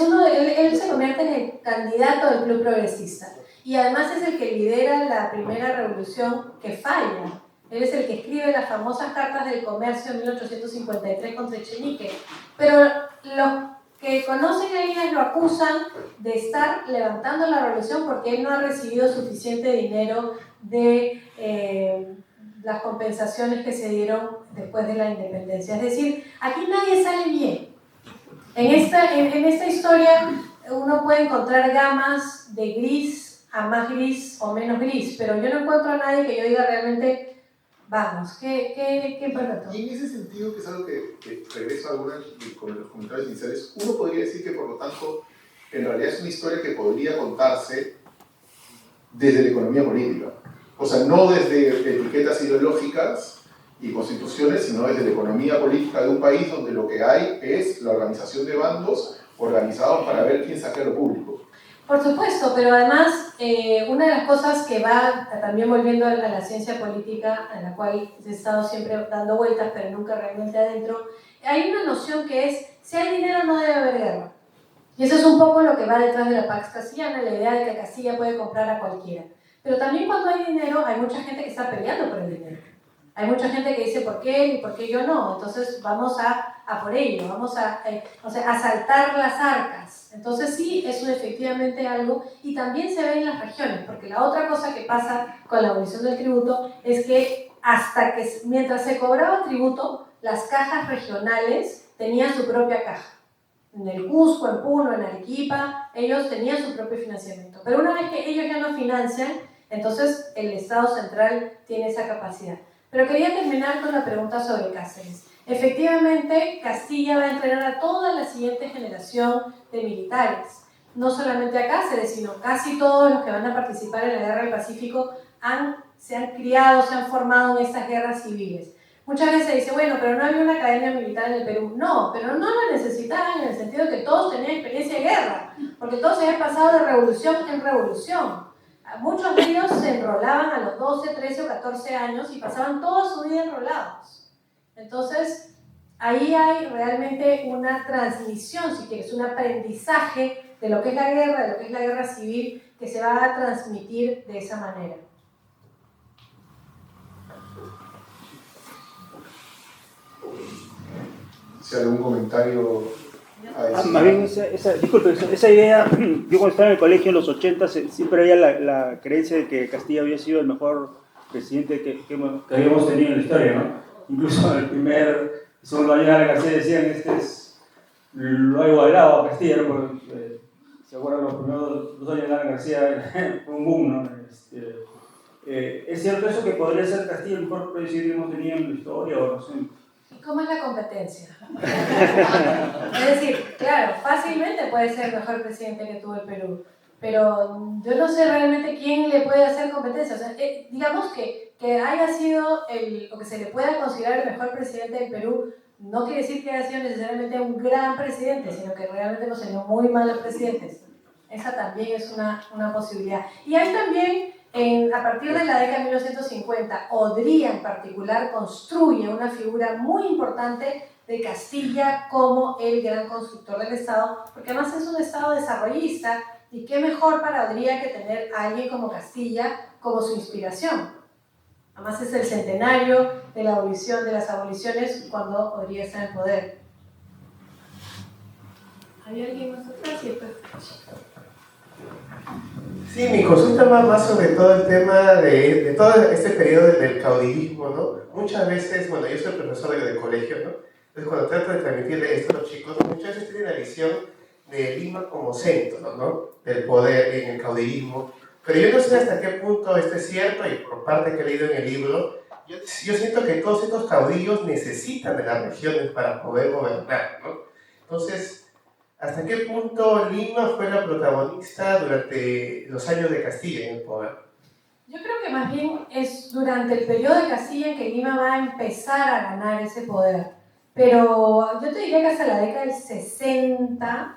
se convierte en el candidato del Club Progresista y además es el que lidera la primera revolución que falla. Él es el que escribe las famosas cartas del comercio en 1853 contra Echenique. Pero los que conocen a Elías lo acusan de estar levantando la revolución porque él no ha recibido suficiente dinero de las compensaciones que se dieron después de la independencia. Es decir, aquí nadie sale bien. En esta historia uno puede encontrar gamas de gris a más gris o menos gris, pero yo no encuentro a nadie que yo diga realmente, vamos, ¿qué pasa? Y en ese sentido, que es algo que regreso a algunos de los comentarios iniciales, uno podría decir que, por lo tanto, en realidad es una historia que podría contarse desde la economía política. O sea, no desde etiquetas ideológicas y constituciones, sino desde la economía política de un país donde lo que hay es la organización de bandos organizados para ver quién saquea lo público. Por supuesto, pero además una de las cosas que va también volviendo a la ciencia política, a la cual he estado siempre dando vueltas, pero nunca realmente adentro, hay una noción que es, si hay dinero no debe haber guerra. Y eso es un poco lo que va detrás de la Pax Castellana, la idea de que Castilla puede comprar a cualquiera. Pero también cuando hay dinero, hay mucha gente que está peleando por el dinero. Hay mucha gente que dice, ¿por qué él y por qué yo no? Entonces vamos a por ello, vamos a saltar las arcas. Entonces sí, eso es efectivamente algo, y también se ve en las regiones, porque la otra cosa que pasa con la abolición del tributo es que mientras se cobraba tributo, las cajas regionales tenían su propia caja. En el Cusco, en Puno, en Arequipa, ellos tenían su propio financiamiento. Pero una vez que ellos ya no financian, Entonces, el Estado central tiene esa capacidad. Pero quería terminar con la pregunta sobre Cáceres. Efectivamente, Castilla va a entrenar a toda la siguiente generación de militares. No solamente a Cáceres, sino casi todos los que van a participar en la Guerra del Pacífico se han criado, se han formado en estas guerras civiles. Muchas veces se dice, bueno, pero no había una academia militar en el Perú. No, pero no la necesitaban en el sentido de que todos tenían experiencia de guerra, porque todos se habían pasado de revolución en revolución. Muchos de ellos se enrolaban a los 12, 13 o 14 años y pasaban toda su vida enrolados. Entonces, ahí hay realmente una transmisión, si quieres, un aprendizaje de lo que es la guerra, de lo que es la guerra civil, que se va a transmitir de esa manera. Si hay algún comentario Más bien, disculpe, esa idea, yo cuando estaba en el colegio en los 80 siempre había la creencia de que Castilla había sido el mejor presidente que habíamos tenido en la historia, ¿no? Incluso el primer y segundo año de la García decían, lo ha igualado a Castilla, ¿no? Porque, ¿se acuerdan los primeros 2 años de la García? Fue un boom, ¿no? ¿Es cierto eso que podría ser Castilla el mejor presidente que hemos tenido en la historia o no sé? ¿Y cómo es la competencia? Es decir, claro, fácilmente puede ser el mejor presidente que tuvo el Perú, pero yo no sé realmente quién le puede hacer competencia. O sea, digamos que haya sido o que se le pueda considerar el mejor presidente del Perú, no quiere decir que haya sido necesariamente un gran presidente, sino que realmente hemos tenido muy malos presidentes. Esa también es una posibilidad. Y hay también, a partir de la década de 1950, Odría en particular construye una figura muy importante de Castilla como el gran constructor del Estado, porque además es un Estado desarrollista, y qué mejor para Odría que tener a alguien como Castilla como su inspiración. Además es el centenario de la abolición, de las aboliciones, cuando Odría está en el poder. ¿Hay alguien más atrás? Sí, mi consulta va más sobre todo el tema de todo este periodo del caudillismo, ¿no? Muchas veces, bueno, yo soy profesor de colegio, ¿no? Entonces cuando trato de transmitirle esto a los chicos, muchas veces tienen la visión de Lima como centro, ¿no? Del poder en el caudillismo. Pero yo no sé hasta qué punto esto es cierto, y por parte que he leído en el libro, yo siento que todos estos caudillos necesitan de las regiones para poder gobernar, ¿no? Entonces, ¿hasta qué punto Lima fue la protagonista durante los años de Castilla en el poder? Yo creo que más bien es durante el periodo de Castilla en que Lima va a empezar a ganar ese poder. Pero yo te diría que hasta la década del 60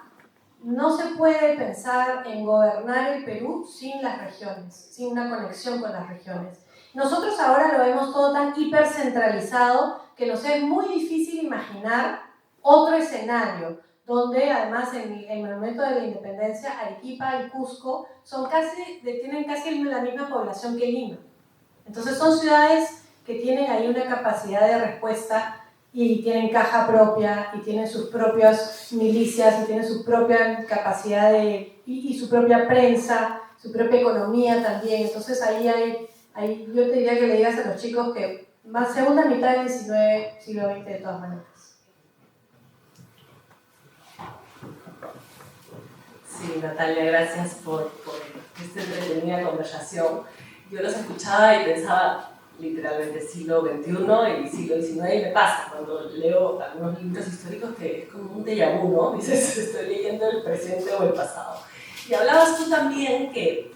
no se puede pensar en gobernar el Perú sin las regiones, sin una conexión con las regiones. Nosotros ahora lo vemos todo tan hipercentralizado que nos es muy difícil imaginar otro escenario, donde además en el momento de la independencia, Arequipa y Cusco tienen casi la misma población que Lima. Entonces son ciudades que tienen ahí una capacidad de respuesta y tienen caja propia y tienen sus propias milicias y tienen su propia capacidad y su propia prensa, su propia economía también. Entonces ahí yo te diría que le digas a los chicos que más segunda mitad del 19, siglo XX de todas maneras. Sí, Natalia, gracias por esta entretenida conversación. Yo los escuchaba y pensaba literalmente siglo XXI y siglo XIX, y me pasa cuando leo algunos libros históricos que es como un déjà vu, ¿no? Dices, estoy leyendo el presente o el pasado. Y hablabas tú también que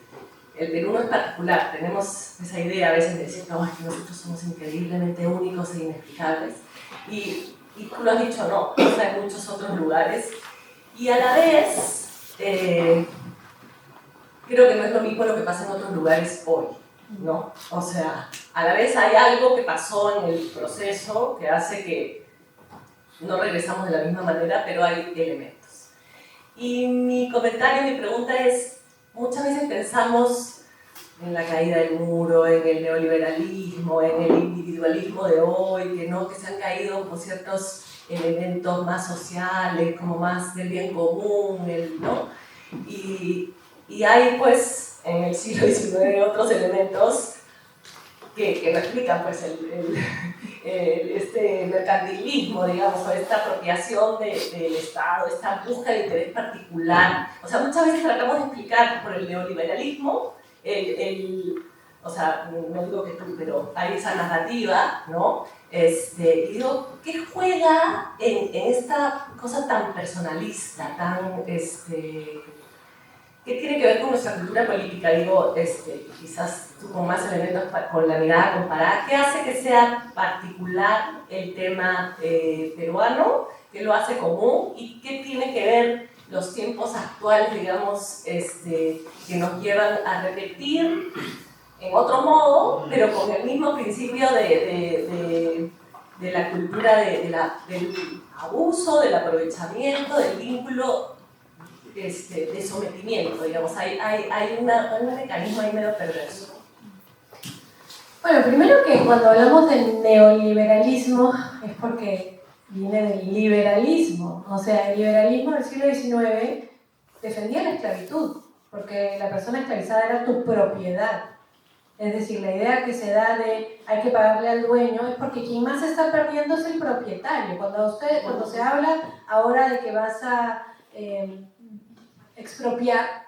el Perú no es particular, tenemos esa idea a veces de decir, no, es que nosotros somos increíblemente únicos e inexplicables, y tú lo has dicho, no, pasa en muchos otros lugares, y a la vez creo que no es lo mismo lo que pasa en otros lugares hoy, ¿no? O sea, a la vez hay algo que pasó en el proceso que hace que no regresamos de la misma manera, pero hay elementos. Y mi comentario, mi pregunta es, muchas veces pensamos en la caída del muro, en el neoliberalismo, en el individualismo de hoy, que se han caído como ciertos elementos más sociales, como más del bien común, ¿no? Y hay pues en el siglo XIX otros elementos que no explican pues este mercantilismo, digamos, o esta apropiación del Estado, esta búsqueda de interés particular. O sea, muchas veces tratamos de explicar por el neoliberalismo o sea, no digo que tú, pero hay esa narrativa, ¿no? Y digo, ¿qué juega en esta cosa tan personalista, tan, ¿qué tiene que ver con nuestra cultura política? Digo, quizás tú con más elementos, con la mirada comparada, ¿qué hace que sea particular el tema peruano? ¿Qué lo hace común? ¿Y qué tiene que ver los tiempos actuales, digamos, que nos llevan a repetir en otro modo, pero con el mismo principio de la cultura del abuso, del aprovechamiento, del vínculo de sometimiento, digamos, hay un mecanismo ahí medio perverso. Bueno, primero que cuando hablamos del neoliberalismo es porque viene del liberalismo, o sea, el liberalismo del siglo XIX defendía la esclavitud, porque la persona esclavizada era tu propiedad. Es decir, la idea que se da de hay que pagarle al dueño es porque quien más está perdiendo es el propietario. Cuando se habla ahora de que vas a expropiar,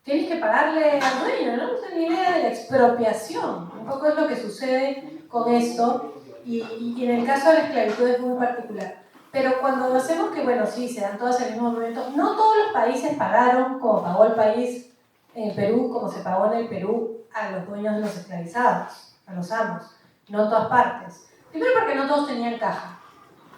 tienes que pagarle al dueño, ¿no? O sea, la idea de la expropiación, un poco es lo que sucede con esto, y en el caso de la esclavitud es muy particular. Pero cuando hacemos que, bueno, sí, se dan todas al mismo momento, no todos los países pagaron como pagó el país en el Perú, como se pagó en el Perú a los dueños de los esclavizados, a los amos, no en todas partes. Primero porque no todos tenían caja.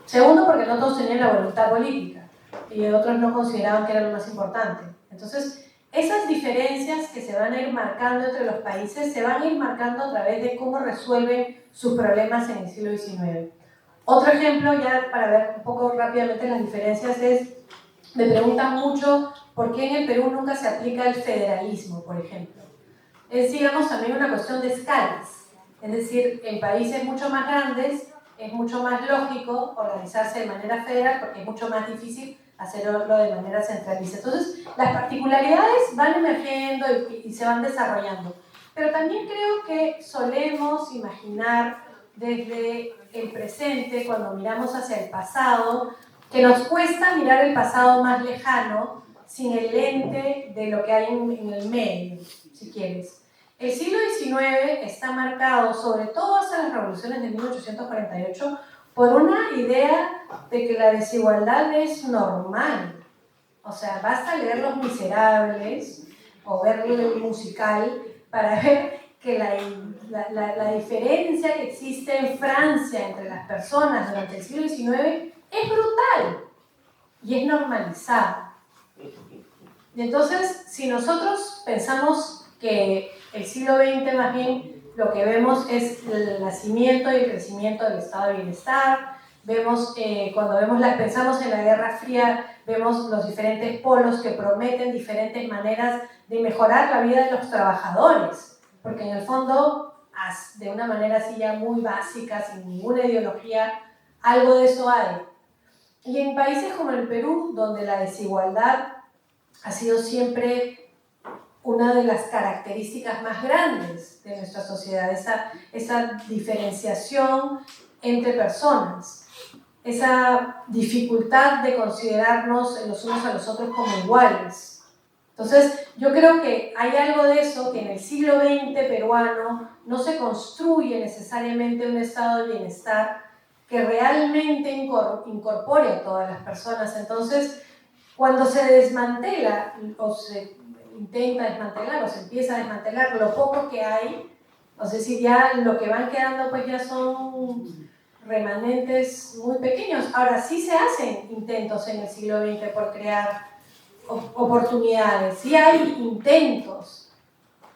Segundo porque no todos tenían la voluntad política y otros no consideraban que era lo más importante. Entonces, esas diferencias que se van a ir marcando entre los países se van a ir marcando a través de cómo resuelven sus problemas en el siglo XIX. Otro ejemplo, ya para ver un poco rápidamente las diferencias, es, me preguntan mucho por qué en el Perú nunca se aplica el federalismo, por ejemplo. Es, digamos, también una cuestión de escalas. Es decir, en países mucho más grandes es mucho más lógico organizarse de manera federal porque es mucho más difícil hacerlo de manera centralizada. Entonces, las particularidades van emergiendo y se van desarrollando. Pero también creo que solemos imaginar desde el presente, cuando miramos hacia el pasado, que nos cuesta mirar el pasado más lejano sin el lente de lo que hay en el medio, si quieres. El siglo XIX está marcado, sobre todo hasta las revoluciones de 1848, por una idea de que la desigualdad es normal. O sea, basta leer Los Miserables o ver el musical para ver que la diferencia que existe en Francia entre las personas durante el siglo XIX es brutal y es normalizada. Y entonces, si nosotros pensamos que el siglo XX más bien lo que vemos es el nacimiento y el crecimiento del estado de bienestar, vemos, pensamos en la Guerra Fría, vemos los diferentes polos que prometen diferentes maneras de mejorar la vida de los trabajadores, porque en el fondo, de una manera así ya muy básica, sin ninguna ideología, algo de eso hay. Y en países como el Perú, donde la desigualdad ha sido siempre una de las características más grandes de nuestra sociedad, esa diferenciación entre personas, esa dificultad de considerarnos los unos a los otros como iguales. Entonces, yo creo que hay algo de eso que en el siglo XX peruano no se construye necesariamente un estado de bienestar que realmente incorpore a todas las personas. Entonces, cuando se desmantela o se intenta desmantelar o se empieza a desmantelar lo poco que hay, o sea, si ya lo que van quedando pues ya son remanentes muy pequeños. Ahora sí se hacen intentos en el siglo XX por crear oportunidades, sí hay intentos,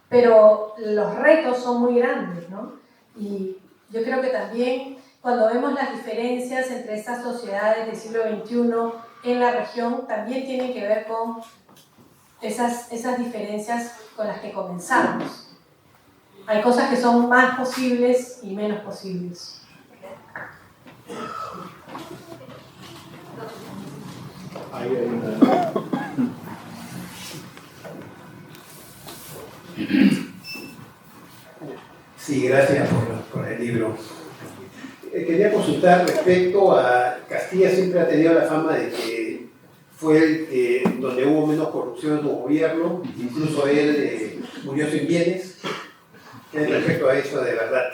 pero los retos son muy grandes, ¿no? Y yo creo que también cuando vemos las diferencias entre estas sociedades del siglo XXI en la región, también tienen que ver con esas diferencias con las que comenzamos. Hay cosas que son más posibles y menos posibles. Sí, gracias por el libro. Quería consultar respecto a Castilla. Siempre ha tenido la fama de que fue donde hubo menos corrupción en su gobierno, incluso él murió sin bienes. ¿Qué respecto a eso de verdad?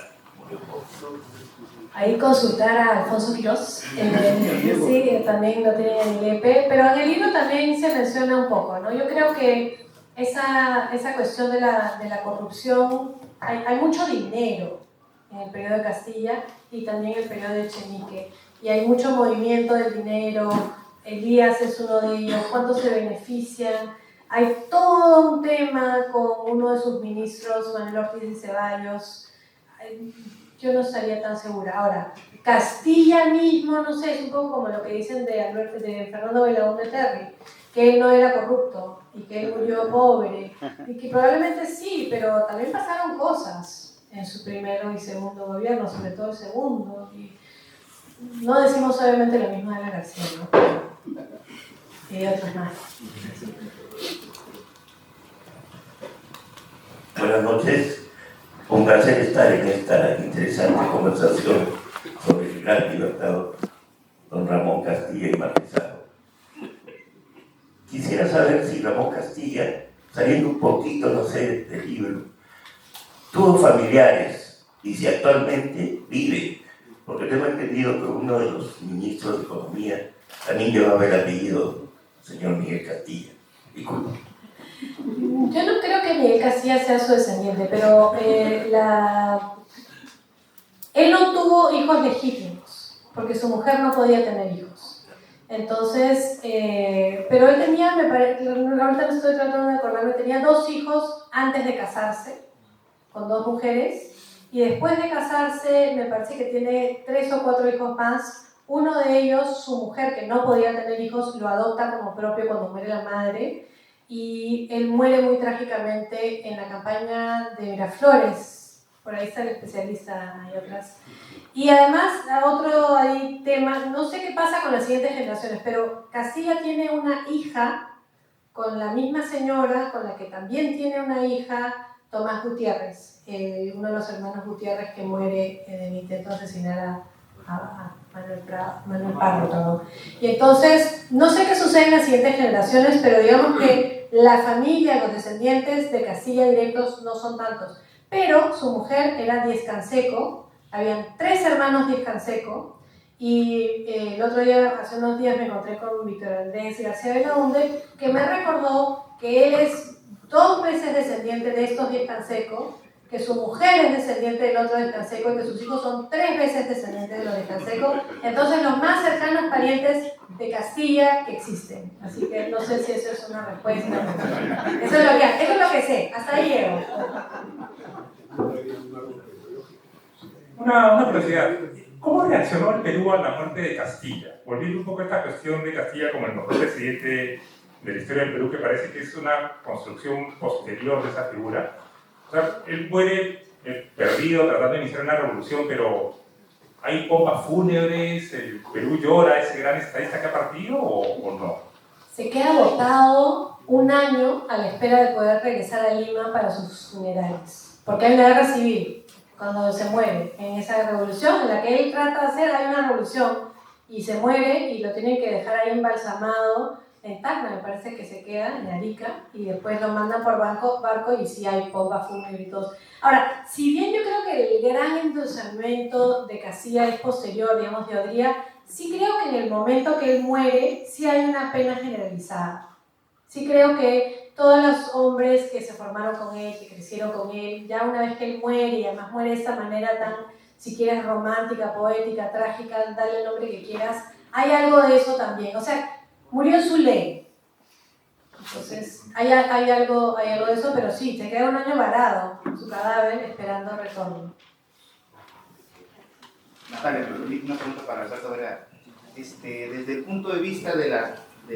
Ahí consultar a Alfonso Quirós, sí, también lo tiene en el IEP, pero en el libro también se menciona un poco, ¿no? Yo creo que esa cuestión de la corrupción, hay mucho dinero en el periodo de Castilla y también en el periodo de Echenique, y hay mucho movimiento del dinero. Elías es uno de ellos, cuántos se benefician. Hay todo un tema con uno de sus ministros, Manuel Ortiz de Ceballos. Yo no estaría tan segura. Ahora, Castilla mismo, no sé, es un poco como lo que dicen de Fernando Belaúnde Terry, que él no era corrupto y que él murió pobre, y que probablemente sí, pero también pasaron cosas en su primero y segundo gobierno, sobre todo el segundo. Y no decimos obviamente lo mismo de la García, ¿no? Y de otros más. Buenas noches. Un placer estar en esta interesante conversación sobre el gran libertador, don Ramón Castilla y Marquesado. Quisiera saber si Ramón Castilla, saliendo un poquito, no sé, del libro, tuvo familiares y si actualmente vive, porque tengo entendido que uno de los ministros de Economía también llevaba el apellido señor Miguel Castilla. Disculpe. Yo no creo que Miguel Castilla sea su descendiente, pero él no tuvo hijos legítimos, porque su mujer no podía tener hijos. Entonces, pero él tenía, ahorita no estoy tratando de acordarme, tenía 2 hijos antes de casarse, con 2 mujeres, y después de casarse me parece que tiene 3 o 4 hijos más. Uno de ellos, su mujer, que no podía tener hijos, lo adopta como propio cuando muere la madre, y él muere muy trágicamente en la campaña de Miraflores. Por ahí está el especialista y otras. Y además, otro ahí tema, no sé qué pasa con las siguientes generaciones, pero Castilla tiene una hija con la misma señora, con la que también tiene una hija, Tomás Gutiérrez, uno de los hermanos Gutiérrez que muere en el intento de asesinar a Manuel Parro, perdón. Y entonces, no sé qué sucede en las siguientes generaciones, pero digamos que la familia, los descendientes de Castilla directos no son tantos. Pero su mujer era Díez Canseco, habían 3 hermanos Díez Canseco, y el otro día, hace unos días, me encontré con Víctor Andrés García Belaúnde, que me recordó que él es 2 veces descendiente de estos Díez Canseco, que su mujer es descendiente del otro Díez Canseco y que sus hijos son 3 veces descendientes de los Díez Canseco. Entonces, los más cercanos parientes de Castilla que existen. Así que no sé si eso es una respuesta. Eso es lo que sé. Hasta ahí llego. Una curiosidad. ¿Cómo reaccionó el Perú a la muerte de Castilla? Volviendo un poco a esta cuestión de Castilla como el mejor presidente de la historia del Perú, que parece que es una construcción posterior de esa figura. O sea, él muere perdido tratando de iniciar una revolución, pero ¿hay pompas fúnebres? ¿El Perú llora a ese gran estadista que ha partido o no? Se queda botado 1 año a la espera de poder regresar a Lima para sus funerales. Porque hay una guerra civil cuando se muere en esa revolución en la que él trata de hacer. Hay una revolución y se muere y lo tienen que dejar ahí embalsamado en Tacna, me parece que se queda en Arica, y después lo mandan por barco y sí hay pompa fúnebre y todo. Ahora, si bien yo creo que el gran endulzamiento de Castilla es posterior, digamos, de Odría, sí creo que en el momento que él muere, sí hay una pena generalizada. Sí creo que todos los hombres que se formaron con él, que crecieron con él, ya una vez que él muere, y además muere de esta manera tan, si quieres, romántica, poética, trágica, dale el nombre que quieras, hay algo de eso también. O sea, murió en su ley. Entonces, hay algo de eso, pero sí, se queda 1 año varado con su cadáver esperando retorno. Natalia, una pregunta para Alberto Vergara. Desde el punto de vista de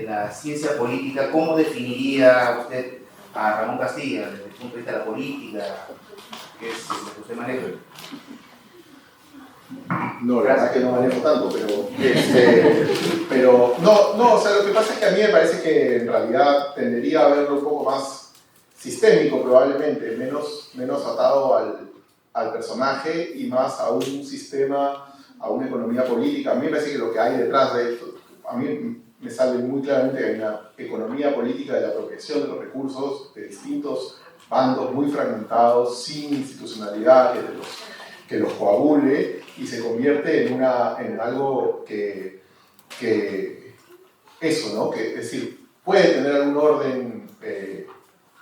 la ciencia política, ¿cómo definiría usted a Ramón Castilla desde el punto de vista de la política, que es lo que usted maneja? No, la verdad es que no manejo tanto, pero no, o sea, lo que pasa es que a mí me parece que en realidad tendería a verlo un poco más sistémico probablemente, menos atado al personaje y más a un sistema, a una economía política. A mí me parece que lo que hay detrás de esto, a mí me sale muy claramente que hay una economía política de la apropiación de los recursos de distintos bandos muy fragmentados, sin institucionalidad que los coagule, y se convierte en algo que eso, ¿no? Que, es decir, puede tener algún orden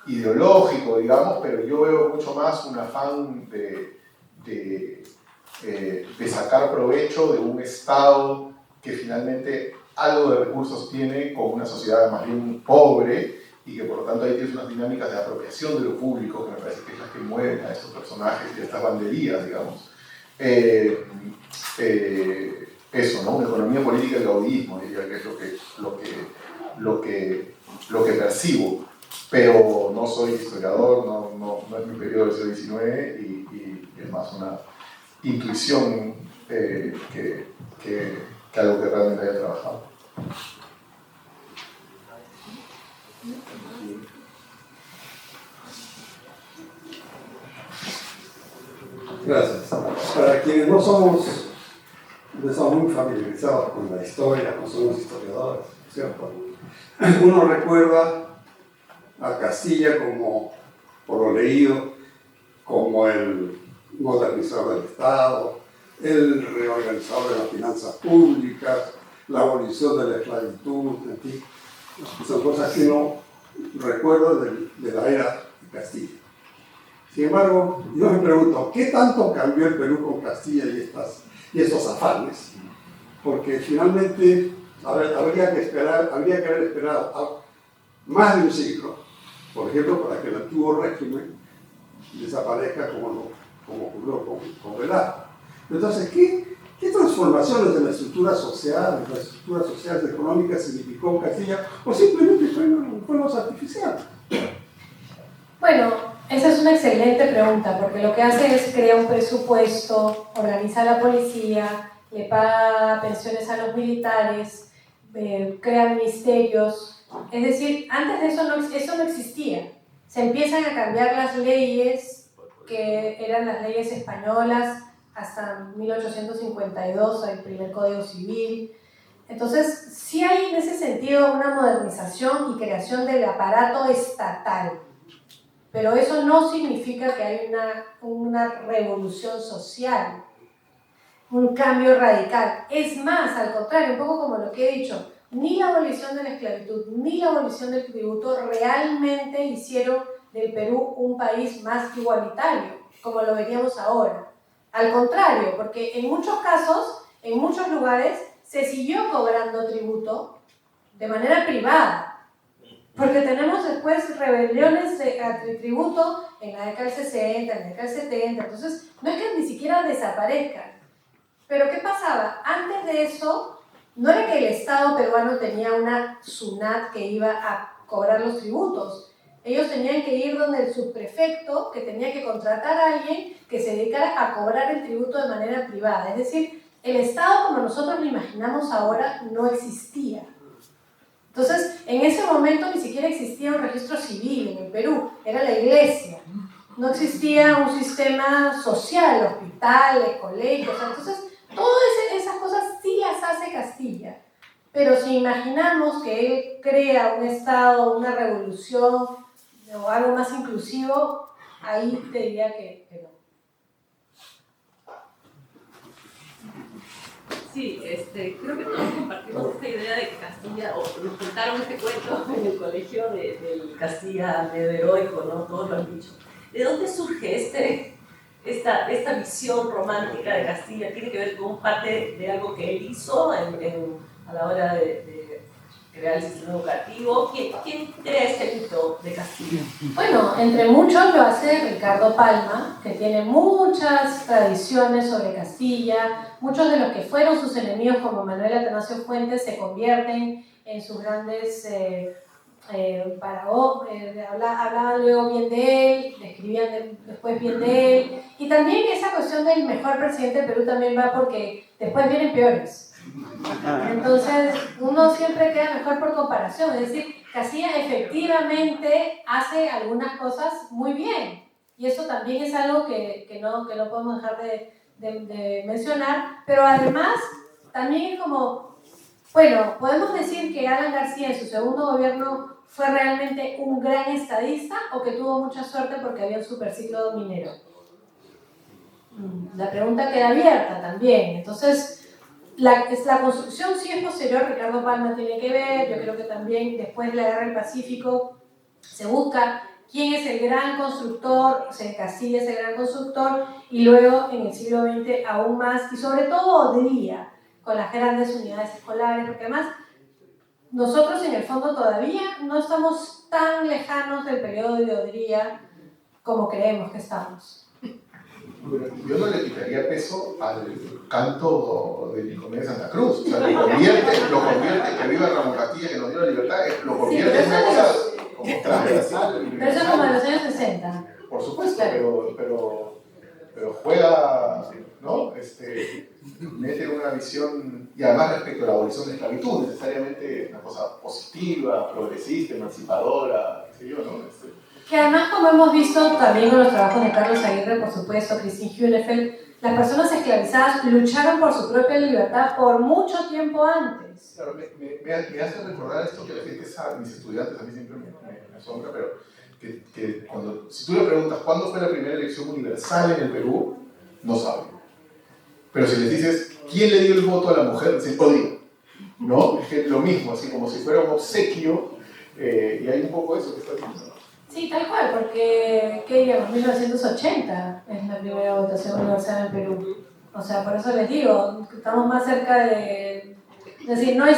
ideológico, digamos, pero yo veo mucho más un afán de sacar provecho de un Estado que finalmente algo de recursos tiene con una sociedad más bien pobre, y que por lo tanto ahí tienes unas dinámicas de apropiación de lo público que me parece que es las que mueven a estos personajes y a estas banderías, digamos. Eso, ¿no? Una economía política del gaudismo, diría que es lo que percibo, pero no soy historiador, no es mi periodo del siglo XIX, y es más una intuición que algo que realmente haya trabajado. Gracias. Para quienes no estamos muy familiarizados con la historia, no somos historiadores, ¿cierto? Uno recuerda a Castilla como, por lo leído, como el modernizador del Estado, el reorganizador de las finanzas públicas, la abolición de la esclavitud, en fin. Son cosas que uno recuerda de la era de Castilla. Sin embargo, yo me pregunto, ¿qué tanto cambió el Perú con Castilla y estos afanes? Porque finalmente habría que haber esperado más de un siglo, por ejemplo, para que el antiguo régimen desaparezca como ocurrió con Velasco. Entonces, ¿qué transformaciones en la estructura social, en las estructuras sociales y económicas significó Castilla, o simplemente fueron artificiales? Bueno, esa es una excelente pregunta, porque lo que hace es crear un presupuesto, organiza a la policía, le paga pensiones a los militares, crea ministerios. Es decir, antes de eso no existía. Se empiezan a cambiar las leyes, que eran las leyes españolas, hasta 1852, el primer Código Civil. Entonces, sí hay en ese sentido una modernización y creación del aparato estatal. Pero eso no significa que hay una revolución social, un cambio radical. Es más, al contrario, un poco como lo que he dicho, ni la abolición de la esclavitud, ni la abolición del tributo realmente hicieron del Perú un país más igualitario, como lo veríamos ahora. Al contrario, porque en muchos casos, en muchos lugares, se siguió cobrando tributo de manera privada. Porque tenemos después rebeliones de tributo en la década del 60, en la década del 70, entonces no es que ni siquiera desaparezcan. Pero ¿qué pasaba? Antes de eso, no era que el Estado peruano tenía una SUNAT que iba a cobrar los tributos. Ellos tenían que ir donde el subprefecto, que tenía que contratar a alguien que se dedicara a cobrar el tributo de manera privada. Es decir, el Estado como nosotros lo imaginamos ahora no existía. Entonces, en ese momento ni siquiera existía un registro civil en el Perú, era la iglesia. No existía un sistema social, hospitales, colegios. Entonces, todas esas cosas sí las hace Castilla. Pero si imaginamos que él crea un Estado, una revolución o algo más inclusivo, ahí te diría que no. Sí, creo que todos compartimos esta idea de que Castilla, o nos contaron este cuento en el colegio del Castilla medio heroico, ¿no? Todos lo han dicho. ¿De dónde surge esta visión romántica de Castilla? ¿Tiene que ver con parte de algo que él hizo a la hora de crear el sistema educativo? ¿Quién crea este mito de Castilla? Bueno, entre muchos lo hace Ricardo Palma, que tiene muchas tradiciones sobre Castilla. Muchos de los que fueron sus enemigos, como Manuel Atanasio Fuentes, se convierten en sus grandes hablaban luego bien de él, escribían después bien de él. Y también esa cuestión del mejor presidente del Perú también va porque después vienen peores. Entonces, uno siempre queda mejor por comparación. Es decir, Castilla efectivamente hace algunas cosas muy bien. Y eso también es algo que no podemos dejar de mencionar. Pero además, también es como, bueno, podemos decir que Alan García en su segundo gobierno fue realmente un gran estadista o que tuvo mucha suerte porque había un superciclo minero? La pregunta queda abierta también. Entonces, la construcción sí es posterior, Ricardo Palma tiene que ver, yo creo que también después de la Guerra del Pacífico se busca quién es el gran constructor, o sea, Castilla es el gran constructor, y luego en el siglo XX aún más, y sobre todo Odría, con las grandes unidades escolares, porque además nosotros en el fondo todavía no estamos tan lejanos del periodo de Odría como creemos que estamos. Yo no le quitaría peso al canto de Nicomedes de Santa Cruz. O sea, lo convierte, que viva Ramón Castilla, que nos dio la libertad, lo convierte en una cosa como transversal. Pero eso es como de los años 60. Por supuesto, claro. pero juega, ¿no? Mete una visión, y además respecto a la abolición de esclavitud, necesariamente una cosa positiva, progresista, emancipadora, qué sé yo, ¿no? Que además, como hemos visto también con los trabajos de Carlos Aguirre, por supuesto, Christine Hunefeld, las personas esclavizadas lucharon por su propia libertad por mucho tiempo antes. Claro, me hace recordar esto que la gente sabe, mis estudiantes a mí siempre me asombra, pero que cuando, si tú le preguntas cuándo fue la primera elección universal en el Perú, no saben. Pero si les dices, ¿quién le dio el voto a la mujer? Dicen, Odía, ¿no? Es que lo mismo, así como si fuera un obsequio, y hay un poco eso que está diciendo. Sí, tal cual, porque, ¿qué diríamos? 1980 es la primera votación universal en Perú. O sea, por eso les digo, estamos más cerca de... Es decir, no es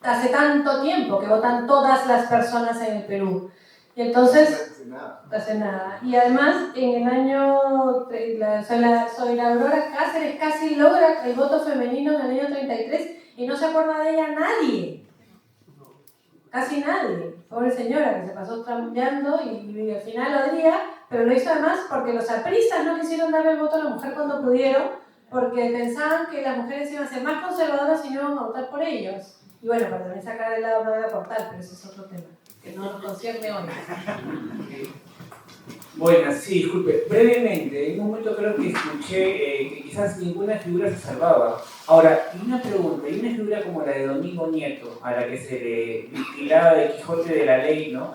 hace tanto tiempo que votan todas las personas en el Perú. Y entonces... No hace nada. Y además, en el año... Soy la Aurora Cáceres casi logra el voto femenino en el año 33 y no se acuerda de ella nadie. Casi nadie. Pobre señora que se pasó trampeando y al final lo diría, pero lo hizo además porque los apristas no quisieron darle el voto a la mujer cuando pudieron, porque pensaban que las mujeres iban a ser más conservadoras y no iban a votar por ellos. Y bueno, para también sacar el lado de Portal, pero eso es otro tema, que no nos concierne hoy. Bueno, sí, disculpe. Brevemente, en un momento creo que escuché que quizás ninguna figura se salvaba. Ahora, una pregunta, hay una figura como la de Domingo Nieto, a la que se le vigilaba de Quijote de la Ley, ¿no?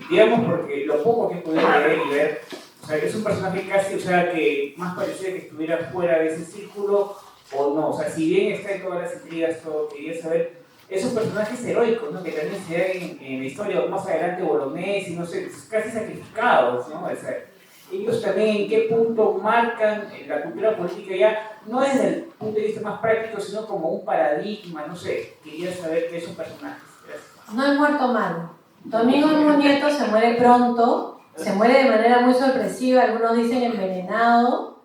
Digamos porque lo poco que he podido leer y ver, o sea, es un personaje casi, o sea, que más parecía que estuviera fuera de ese círculo o no. O sea, si bien está en todas las intrigas, todo, quería saber, esos personajes heroicos, ¿no? Que también se dan en la historia, más adelante Bolognesi, no sé, casi sacrificados, ¿no? O sea, ellos también en qué punto marcan la cultura política ya, no desde el punto de vista más práctico, sino como un paradigma, no sé, quería saber qué son personajes. Gracias. No hay muerto malo. Domingo Nieto se muere pronto, se muere de manera muy sorpresiva, algunos dicen envenenado.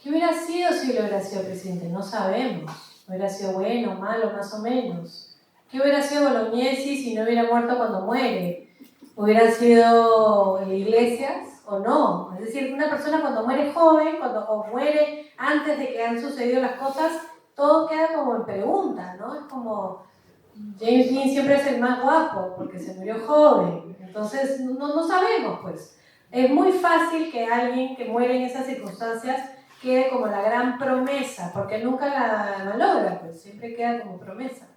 ¿Qué hubiera sido si él hubiera sido presidente? No sabemos. ¿Hubiera sido bueno, malo, más o menos? ¿Qué hubiera sido Bolognesi si no hubiera muerto cuando muere? ¿Hubiera sido Iglesias o no? Es decir, una persona cuando muere joven, o muere antes de que han sucedido las cosas, todo queda como en pregunta, ¿no? Es como, James Dean siempre es el más guapo porque se murió joven. Entonces, no sabemos, pues. Es muy fácil que alguien que muere en esas circunstancias quede como la gran promesa, porque nunca la logra, pues siempre queda como promesa.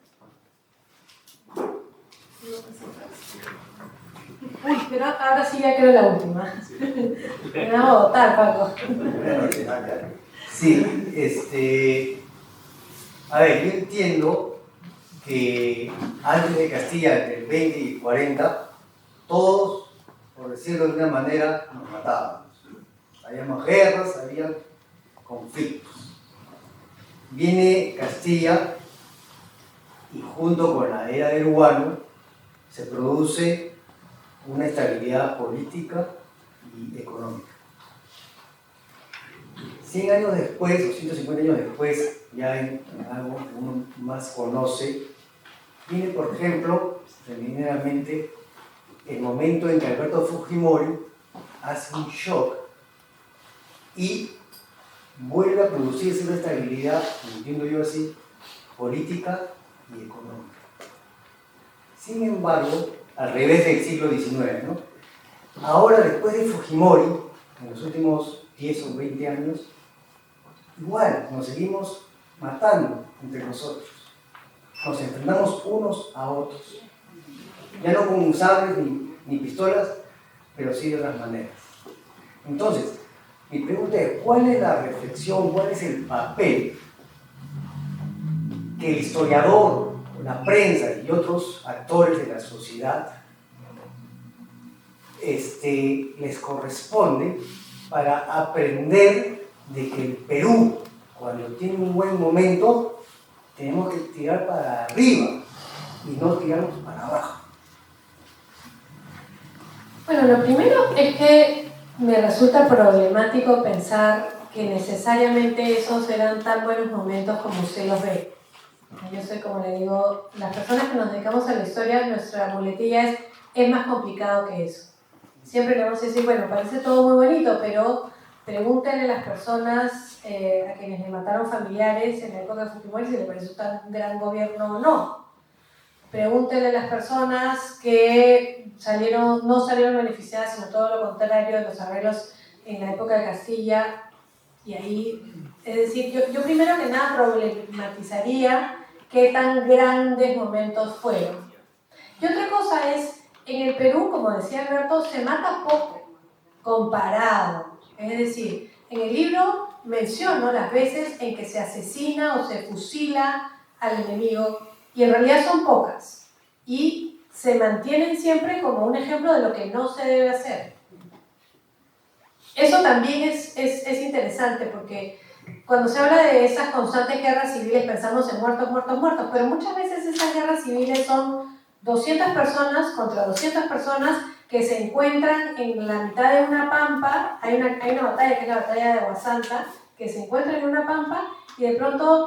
Uy, pero ahora sí ya creo la última. Me vamos a votar, Paco. Sí, a ver, yo entiendo que antes de Castilla, entre el 20 y 40, todos, por decirlo de una manera, nos matábamos. Había guerras, había conflictos. Viene Castilla y junto con la era del Urbano se produce una estabilidad política y económica. 100 años después, o 150 años después, ya en algo que uno más conoce, viene, por ejemplo, se me viene a la mente el momento en que Alberto Fujimori hace un shock y vuelve a producirse una estabilidad, entiendo yo así, política y económica. Sin embargo, al revés del siglo XIX, ¿no? Ahora, después de Fujimori, en los últimos 10 o 20 años, igual nos seguimos matando entre nosotros. Nos enfrentamos unos a otros. Ya no con sables ni pistolas, pero sí de otras maneras. Entonces, mi pregunta es, ¿cuál es la reflexión, cuál es el papel que el historiador, la prensa y otros actores de la sociedad les corresponde para aprender de que el Perú, cuando tiene un buen momento, tenemos que tirar para arriba y no tirarnos para abajo? Bueno, lo primero es que me resulta problemático pensar que necesariamente esos eran tan buenos momentos como usted los ve. Yo soy, como le digo, las personas que nos dedicamos a la historia, nuestra muletilla es más complicado que eso. Siempre le vamos a decir, bueno, parece todo muy bonito, pero pregúntenle a las personas a quienes le mataron familiares en la época de Fujimori si les pareció tan gran gobierno o no. Pregúntenle a las personas que no salieron beneficiadas, sino todo lo contrario de los arreglos en la época de Castilla. Y ahí, es decir, yo primero que nada problematizaría qué tan grandes momentos fueron. Y otra cosa es, en el Perú, como decía Alberto, se mata poco comparado. Es decir, en el libro menciono las veces en que se asesina o se fusila al enemigo, y en realidad son pocas. Y se mantienen siempre como un ejemplo de lo que no se debe hacer. Eso también es interesante, porque cuando se habla de esas constantes guerras civiles pensamos en muertos, muertos, muertos, pero muchas veces esas guerras civiles son 200 personas contra 200 personas que se encuentran en la mitad de una pampa. Hay una batalla que es la batalla de Aguasanta, que se encuentran en una pampa y de pronto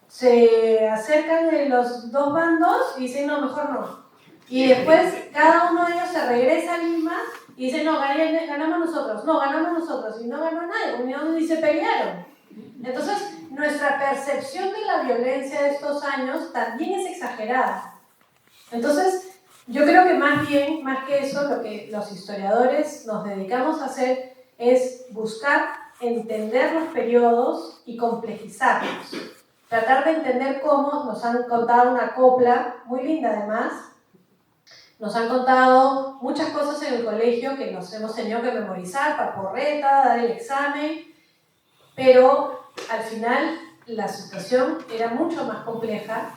se acercan de los dos bandos y dicen no, mejor no. Y después cada uno de ellos se regresa a Lima y dice no, ganamos nosotros, no, ganamos nosotros, y no ganó nadie, ni se pelearon. Entonces, nuestra percepción de la violencia de estos años también es exagerada. Entonces, yo creo que más que eso, lo que los historiadores nos dedicamos a hacer es buscar entender los periodos y complejizarlos. Tratar de entender cómo nos han contado una copla, muy linda además, nos han contado muchas cosas en el colegio que nos hemos tenido que memorizar, paporreta, dar el examen, pero al final la situación era mucho más compleja,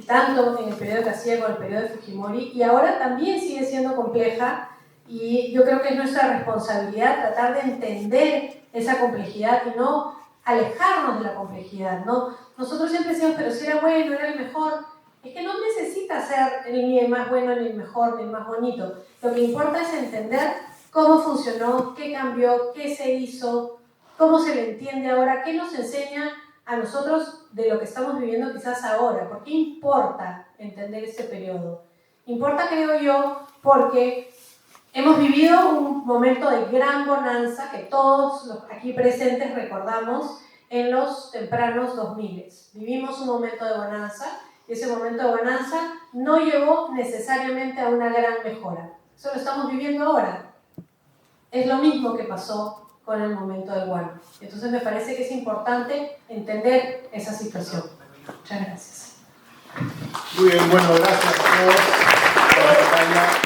tanto en el periodo de Castilla como en el periodo de Fujimori, y ahora también sigue siendo compleja, y yo creo que es nuestra responsabilidad tratar de entender esa complejidad y no alejarnos de la complejidad, ¿no? Nosotros siempre decimos, pero si era bueno, era el mejor. Es que no necesita ser ni el más bueno, ni el mejor, ni el más bonito. Lo que importa es entender cómo funcionó, qué cambió, qué se hizo, cómo se le entiende ahora, qué nos enseña a nosotros de lo que estamos viviendo quizás ahora. ¿Por qué importa entender este periodo? Importa, creo yo, porque hemos vivido un momento de gran bonanza que todos los aquí presentes recordamos en los tempranos 2000. Vivimos un momento de bonanza y ese momento de bonanza no llevó necesariamente a una gran mejora. Eso lo estamos viviendo ahora. Es lo mismo que pasó con el momento del Guano. Entonces me parece que es importante entender esa situación. Muchas gracias. Muy bien, bueno, gracias a todos.